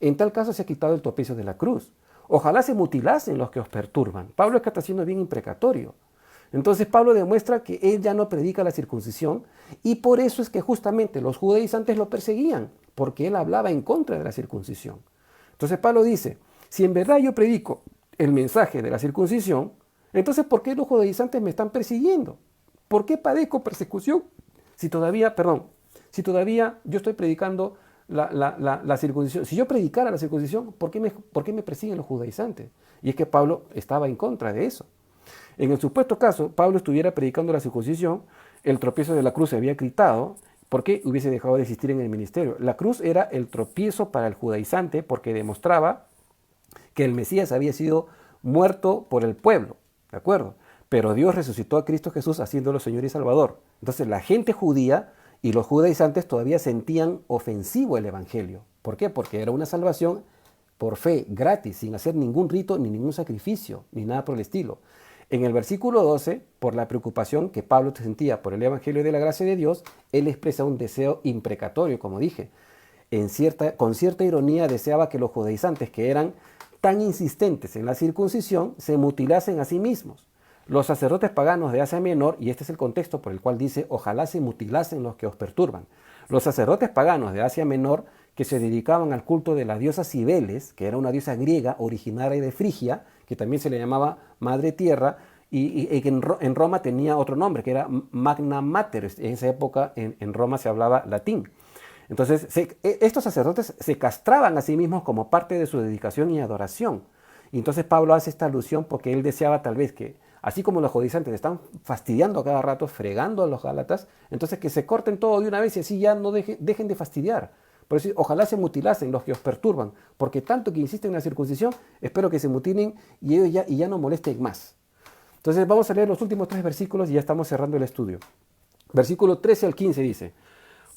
En tal caso se ha quitado el tropiezo de la cruz. Ojalá se mutilasen los que os perturban. Pablo es que está siendo bien imprecatorio. Entonces Pablo demuestra que él ya no predica la circuncisión y por eso es que justamente los judaizantes lo perseguían, porque él hablaba en contra de la circuncisión. Entonces Pablo dice, si en verdad yo predico el mensaje de la circuncisión, entonces ¿por qué los judaizantes me están persiguiendo? ¿Por qué padezco persecución? Si todavía yo estoy predicando la circuncisión. Si yo predicara la circuncisión, ¿por qué me persiguen los judaizantes? Y es que Pablo estaba en contra de eso. En el supuesto caso, Pablo estuviera predicando la circuncisión, el tropiezo de la cruz se había quitado, porque hubiese dejado de existir en el ministerio. La cruz era el tropiezo para el judaizante porque demostraba que el Mesías había sido muerto por el pueblo, ¿de acuerdo? Pero Dios resucitó a Cristo Jesús haciéndolo Señor y Salvador. Entonces la gente judía y los judaizantes todavía sentían ofensivo el evangelio. ¿Por qué? Porque era una salvación por fe, gratis, sin hacer ningún rito ni ningún sacrificio, ni nada por el estilo. En el versículo 12, por la preocupación que Pablo sentía por el evangelio de la gracia de Dios, él expresa un deseo imprecatorio, como dije. Con cierta ironía deseaba que los judaizantes, que eran tan insistentes en la circuncisión, se mutilasen a sí mismos. Los sacerdotes paganos de Asia Menor, y este es el contexto por el cual dice, ojalá se mutilasen los que os perturban. Los sacerdotes paganos de Asia Menor, que se dedicaban al culto de la diosa Cibeles, que era una diosa griega originaria de Frigia, que también se le llamaba Madre Tierra, y que en Roma tenía otro nombre, que era Magna Mater. En esa época en Roma se hablaba latín. Entonces, estos sacerdotes se castraban a sí mismos como parte de su dedicación y adoración. Y entonces Pablo hace esta alusión porque él deseaba tal vez que, así como los judaizantes están fastidiando a cada rato, fregando a los gálatas, entonces que se corten todo de una vez y así ya no dejen de fastidiar. Por eso, ojalá se mutilasen los que os perturban, porque tanto que insisten en la circuncisión, espero que se mutilen y ellos ya no molesten más. Entonces vamos a leer los últimos 3 versículos y ya estamos cerrando el estudio. Versículo 13 al 15 dice,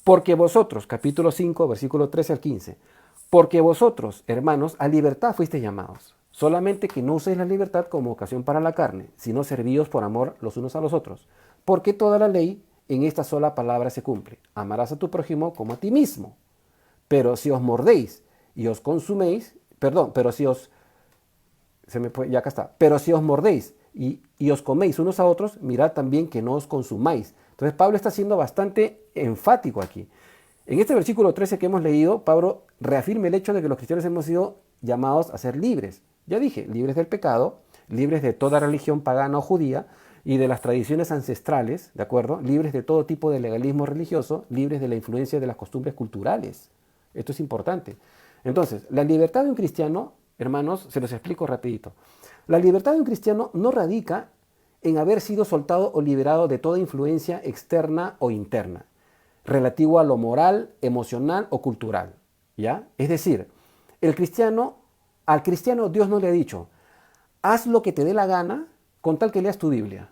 porque vosotros, capítulo 5, versículo 13 al 15, porque vosotros, hermanos, a libertad fuisteis llamados, solamente que no uséis la libertad como ocasión para la carne, sino servíos por amor los unos a los otros, porque toda la ley en esta sola palabra se cumple, amarás a tu prójimo como a ti mismo. Pero si os mordéis y os consuméis, pero si os mordéis y os coméis unos a otros, mirad también que no os consumáis. Entonces Pablo está siendo bastante enfático aquí. En este versículo 13 que hemos leído, Pablo reafirma el hecho de que los cristianos hemos sido llamados a ser libres. Ya dije, libres del pecado, libres de toda religión pagana o judía y de las tradiciones ancestrales, ¿de acuerdo? Libres de todo tipo de legalismo religioso, libres de la influencia de las costumbres culturales. Esto es importante. Entonces, la libertad de un cristiano, hermanos, se los explico rapidito. La libertad de un cristiano no radica en haber sido soltado o liberado de toda influencia externa o interna, relativo a lo moral, emocional o cultural, ¿ya? Es decir, al cristiano Dios no le ha dicho, haz lo que te dé la gana con tal que leas tu Biblia.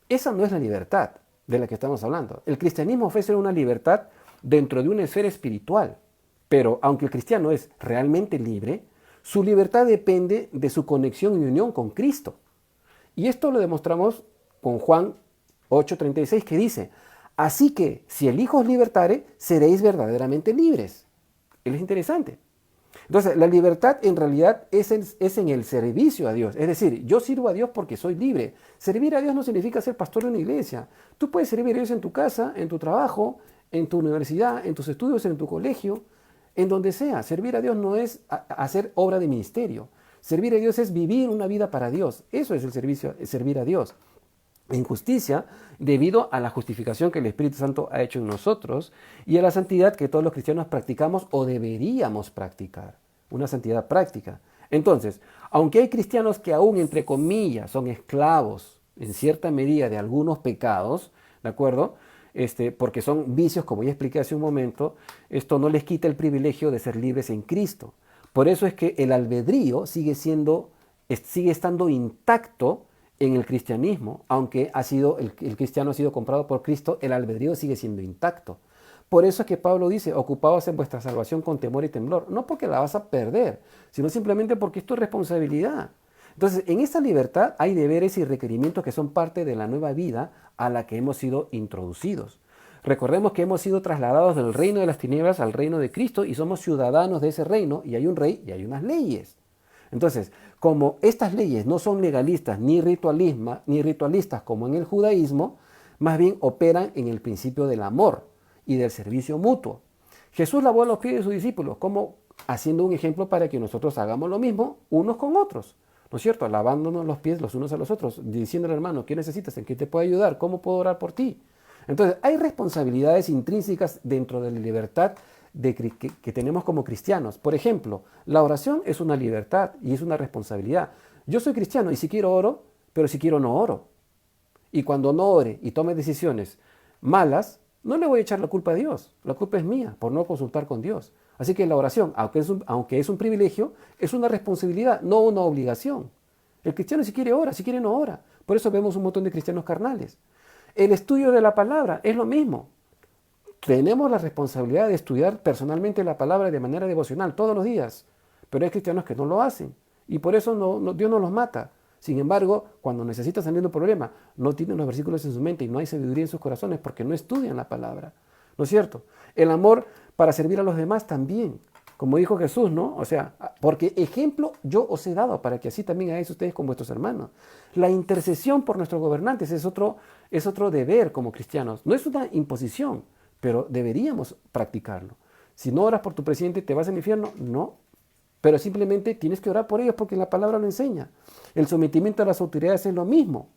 Esa no es la libertad. de la que estamos hablando. El cristianismo ofrece una libertad dentro de una esfera espiritual, pero aunque el cristiano es realmente libre, su libertad depende de su conexión y unión con Cristo. Y esto lo demostramos con Juan 8:36, que dice: así que si el Hijo os libertare, seréis verdaderamente libres. Es interesante. Entonces, la libertad en realidad es en el servicio a Dios. Es decir, yo sirvo a Dios porque soy libre. Servir a Dios no significa ser pastor de una iglesia. Tú puedes servir a Dios en tu casa, en tu trabajo, en tu universidad, en tus estudios, en tu colegio, en donde sea. Servir a Dios no es hacer obra de ministerio. Servir a Dios es vivir una vida para Dios. Eso es el servicio, servir a Dios. En justicia, debido a la justificación que el Espíritu Santo ha hecho en nosotros y a la santidad que todos los cristianos practicamos o deberíamos practicar. Una santidad práctica. Entonces, aunque hay cristianos que aún, entre comillas, son esclavos en cierta medida de algunos pecados, ¿de acuerdo? Porque son vicios, como ya expliqué hace un momento, esto no les quita el privilegio de ser libres en Cristo. Por eso es que el albedrío sigue estando intacto en el cristianismo, aunque el cristiano ha sido comprado por Cristo, el albedrío sigue siendo intacto. Por eso es que Pablo dice: ocupaos en vuestra salvación con temor y temblor. No porque la vas a perder, sino simplemente porque es tu responsabilidad. Entonces, en esta libertad hay deberes y requerimientos que son parte de la nueva vida a la que hemos sido introducidos. Recordemos que hemos sido trasladados del reino de las tinieblas al reino de Cristo y somos ciudadanos de ese reino, y hay un rey y hay unas leyes. Entonces, como estas leyes no son legalistas ni ritualistas como en el judaísmo, más bien operan en el principio del amor y del servicio mutuo. Jesús lavó los pies de sus discípulos, como haciendo un ejemplo para que nosotros hagamos lo mismo unos con otros, ¿no es cierto? Lavándonos los pies los unos a los otros, diciéndole: hermano, ¿qué necesitas? ¿En qué te puedo ayudar? ¿Cómo puedo orar por ti? Entonces, hay responsabilidades intrínsecas dentro de la libertad que tenemos como cristianos. Por ejemplo, la oración es una libertad y es una responsabilidad. Yo soy cristiano y si quiero oro, pero si quiero no oro. Y cuando no ore y tome decisiones malas, no le voy a echar la culpa a Dios. La culpa es mía por no consultar con Dios. Así que la oración, aunque es un privilegio, es una responsabilidad, no una obligación. El cristiano si quiere ora, si quiere no ora. Por eso vemos un montón de cristianos carnales. El estudio de la palabra es lo mismo. Tenemos la responsabilidad de estudiar personalmente la palabra de manera devocional todos los días, pero hay cristianos que no lo hacen y por eso Dios no los mata. Sin embargo, cuando necesitan salir de un problema, no tienen los versículos en su mente y no hay sabiduría en sus corazones porque no estudian la palabra, ¿no es cierto? El amor para servir a los demás también, como dijo Jesús, ¿no? O sea, porque ejemplo yo os he dado para que así también hagáis ustedes con vuestros hermanos. La intercesión por nuestros gobernantes es otro deber como cristianos, no es una imposición, pero deberíamos practicarlo. Si no oras por tu presidente, ¿te vas al infierno? No. Pero simplemente tienes que orar por ellos porque la palabra lo enseña. El sometimiento a las autoridades es lo mismo.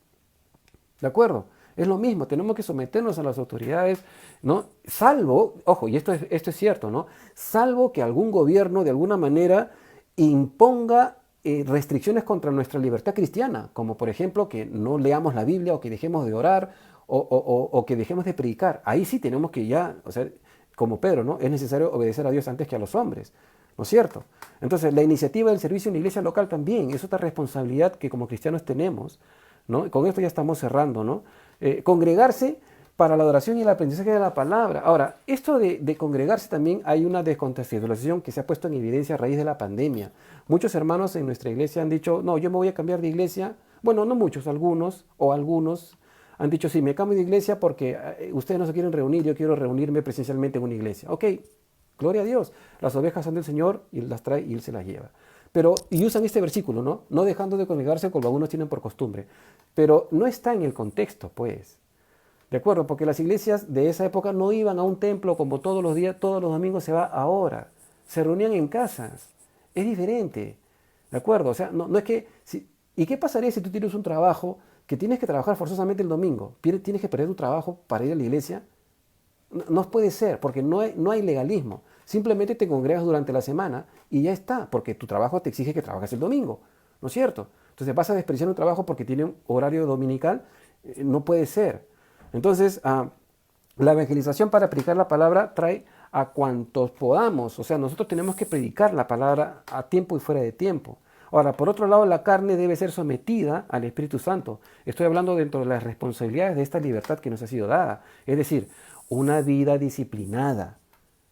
¿De acuerdo? Es lo mismo. Tenemos que someternos a las autoridades, ¿no? Salvo, ojo, y esto es cierto, ¿no? Salvo que algún gobierno de alguna manera imponga restricciones contra nuestra libertad cristiana, como por ejemplo que no leamos la Biblia o que dejemos de orar o que dejemos de predicar. Ahí sí tenemos que ya, o sea, como Pedro, ¿no? Es necesario obedecer a Dios antes que a los hombres, ¿no es cierto? Entonces, la iniciativa del servicio en la iglesia local también es otra responsabilidad que como cristianos tenemos, ¿no? Con esto ya estamos cerrando, ¿no? Congregarse para la adoración y el aprendizaje de la palabra. Ahora, esto de congregarse también hay una descontextualización que se ha puesto en evidencia a raíz de la pandemia. Muchos hermanos en nuestra iglesia han dicho: no, yo me voy a cambiar de iglesia. Bueno, no muchos, algunos han dicho: sí, me cambio de iglesia porque ustedes no se quieren reunir, yo quiero reunirme presencialmente en una iglesia. Ok, gloria a Dios, las ovejas son del Señor y las trae y Él se las lleva. Y usan este versículo, ¿no? No dejando de congregarse como algunos tienen por costumbre. Pero no está en el contexto, pues. ¿De acuerdo? Porque las iglesias de esa época no iban a un templo como todos los días, todos los domingos se va ahora. Se reunían en casas. Es diferente. ¿De acuerdo? O sea, no es que... ¿Y qué pasaría si tú tienes un trabajo que tienes que trabajar forzosamente el domingo? ¿Tienes que perder tu trabajo para ir a la iglesia? No puede ser, porque no hay legalismo. Simplemente te congregas durante la semana y ya está, porque tu trabajo te exige que trabajes el domingo, ¿no es cierto? Entonces vas a desperdiciar un trabajo porque tiene un horario dominical, no puede ser. Entonces, la evangelización para predicar la palabra trae a cuantos podamos, o sea, nosotros tenemos que predicar la palabra a tiempo y fuera de tiempo. Ahora, por otro lado, la carne debe ser sometida al Espíritu Santo. Estoy hablando dentro de las responsabilidades de esta libertad que nos ha sido dada. Es decir, una vida disciplinada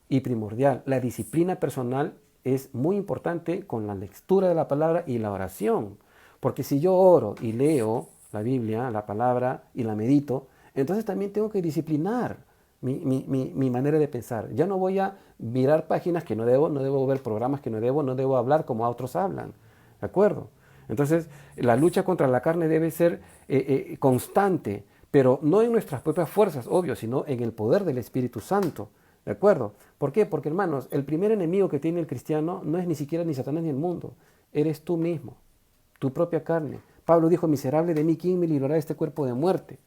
y primordial. La disciplina personal es muy importante con la lectura de la palabra y la oración. Porque si yo oro y leo la Biblia, la palabra y la medito, entonces también tengo que disciplinar mi manera de pensar. Ya no voy a mirar páginas que no debo, no debo ver programas que no debo hablar como otros hablan. ¿De acuerdo? Entonces, la lucha contra la carne debe ser constante, pero no en nuestras propias fuerzas, obvio, sino en el poder del Espíritu Santo. ¿De acuerdo? ¿Por qué? Porque, hermanos, el primer enemigo que tiene el cristiano no es ni siquiera ni Satanás ni el mundo. Eres tú mismo, tu propia carne. Pablo dijo, miserable de mí, ¿quién me librará de este cuerpo de muerte?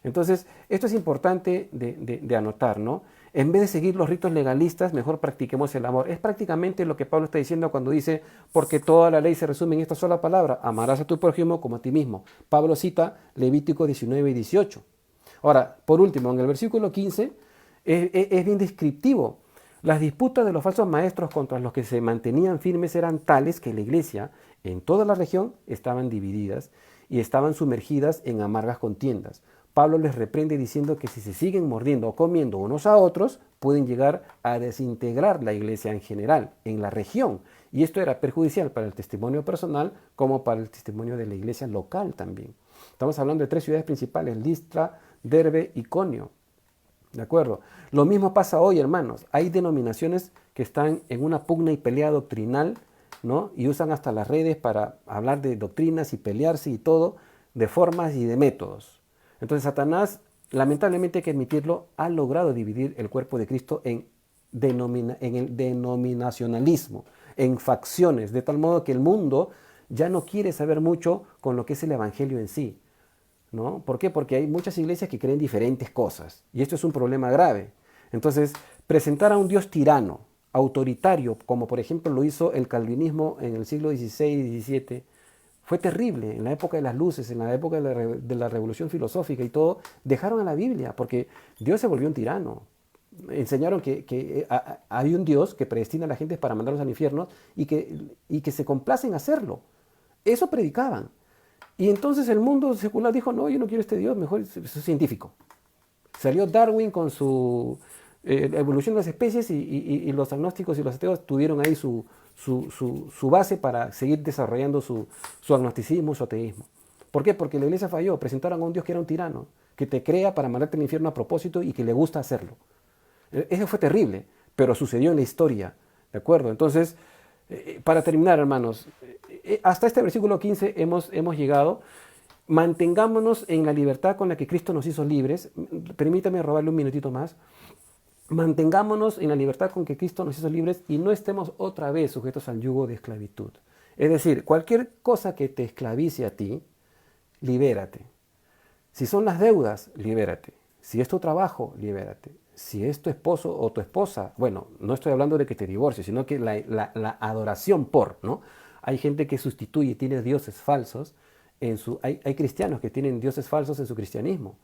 Entonces, esto es importante de anotar, ¿no? En vez de seguir los ritos legalistas, mejor practiquemos el amor. Es prácticamente lo que Pablo está diciendo cuando dice, porque toda la ley se resume en esta sola palabra, amarás a tu prójimo como a ti mismo. Pablo cita Levítico 19 y 18. Ahora, por último, en el versículo 15 es bien descriptivo. Las disputas de los falsos maestros contra los que se mantenían firmes eran tales que la iglesia en toda la región estaban divididas y estaban sumergidas en amargas contiendas. Pablo les reprende diciendo que si se siguen mordiendo o comiendo unos a otros, pueden llegar a desintegrar la iglesia en general, en la región. Y esto era perjudicial para el testimonio personal como para el testimonio de la iglesia local también. Estamos hablando de 3 ciudades principales, Listra, Derbe y Iconio. ¿De acuerdo? Lo mismo pasa hoy, hermanos. Hay denominaciones que están en una pugna y pelea doctrinal, ¿no? Y usan hasta las redes para hablar de doctrinas y pelearse y todo, de formas y de métodos. Entonces Satanás, lamentablemente hay que admitirlo, ha logrado dividir el cuerpo de Cristo en el denominacionalismo, en facciones, de tal modo que el mundo ya no quiere saber mucho con lo que es el evangelio en sí, ¿no? ¿Por qué? Porque hay muchas iglesias que creen diferentes cosas y esto es un problema grave. Entonces, presentar a un Dios tirano, autoritario, como por ejemplo lo hizo el calvinismo en el siglo XVI y XVII, fue terrible. En la época de las luces, en la época de la revolución filosófica y todo, dejaron a la Biblia porque Dios se volvió un tirano. Enseñaron que hay un Dios que predestina a la gente para mandarlos al infierno y que se complace en hacerlo. Eso predicaban. Y entonces el mundo secular dijo, no, yo no quiero este Dios, mejor es científico. Salió Darwin con su evolución de las especies y los agnósticos y los ateos tuvieron ahí su base para seguir desarrollando su agnosticismo, su ateísmo. ¿Por qué? Porque la iglesia falló, presentaron a un Dios que era un tirano, que te crea para mandarte al infierno a propósito y que le gusta hacerlo. Eso fue terrible, pero sucedió en la historia, ¿de acuerdo? Entonces, para terminar, hermanos, hasta este versículo 15 hemos llegado. Mantengámonos en la libertad con la que Cristo nos hizo libres. Permítame robarle un minutito más. Mantengámonos en la libertad con que Cristo nos hizo libres y no estemos otra vez sujetos al yugo de esclavitud. Es decir, cualquier cosa que te esclavice a ti, libérate. Si son las deudas, libérate. Si es tu trabajo, libérate. Si es tu esposo o tu esposa, bueno, no estoy hablando de que te divorcies, sino que la adoración por, ¿no? Hay gente que sustituye, tiene dioses falsos. Hay cristianos que tienen dioses falsos en su cristianismo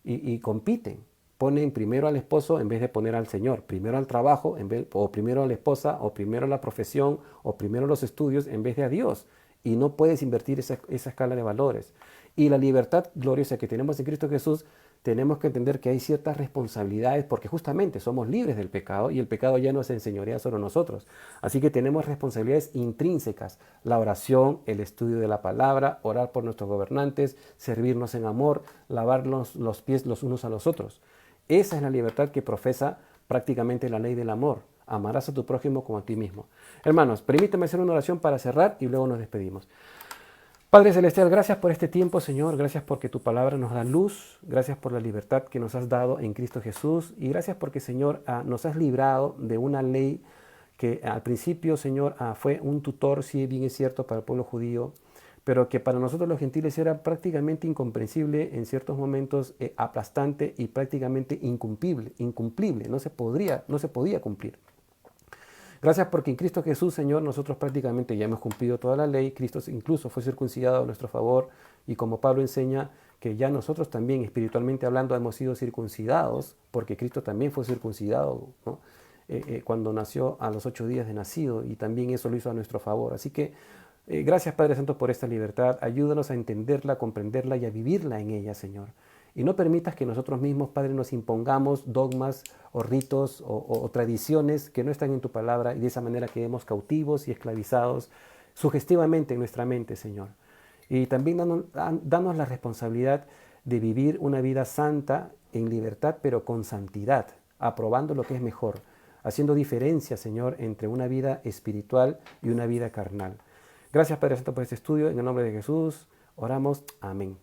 y compiten. Ponen primero al esposo en vez de poner al Señor, primero al trabajo, o primero a la esposa, o primero a la profesión, o primero a los estudios en vez de a Dios. Y no puedes invertir esa escala de valores. Y la libertad gloriosa que tenemos en Cristo Jesús, tenemos que entender que hay ciertas responsabilidades porque justamente somos libres del pecado y el pecado ya no se enseñorea sobre nosotros. Así que tenemos responsabilidades intrínsecas, la oración, el estudio de la palabra, orar por nuestros gobernantes, servirnos en amor, lavarnos los pies los unos a los otros. Esa es la libertad que profesa prácticamente la ley del amor. Amarás a tu prójimo como a ti mismo. Hermanos, permíteme hacer una oración para cerrar y luego nos despedimos. Padre Celestial, gracias por este tiempo, Señor. Gracias porque tu palabra nos da luz. Gracias por la libertad que nos has dado en Cristo Jesús. Y gracias porque, Señor, nos has librado de una ley que al principio, Señor, fue un tutor, sí, bien es cierto, para el pueblo judío, pero que para nosotros los gentiles era prácticamente incomprensible, en ciertos momentos aplastante y prácticamente incumplible. No se podía cumplir. Gracias porque en Cristo Jesús, Señor, nosotros prácticamente ya hemos cumplido toda la ley. Cristo incluso fue circuncidado a nuestro favor y como Pablo enseña que ya nosotros también, espiritualmente hablando, hemos sido circuncidados porque Cristo también fue circuncidado, ¿no? Cuando nació a los 8 días de nacido y también eso lo hizo a nuestro favor. Así que Gracias, Padre Santo, por esta libertad. Ayúdanos a entenderla, a comprenderla y a vivirla en ella, Señor. Y no permitas que nosotros mismos, Padre, nos impongamos dogmas o ritos o tradiciones que no están en tu palabra y de esa manera quedemos cautivos y esclavizados sugestivamente en nuestra mente, Señor. Y también danos la responsabilidad de vivir una vida santa en libertad, pero con santidad, aprobando lo que es mejor, haciendo diferencia, Señor, entre una vida espiritual y una vida carnal. Gracias, Padre Santo, por este estudio. En el nombre de Jesús, oramos. Amén.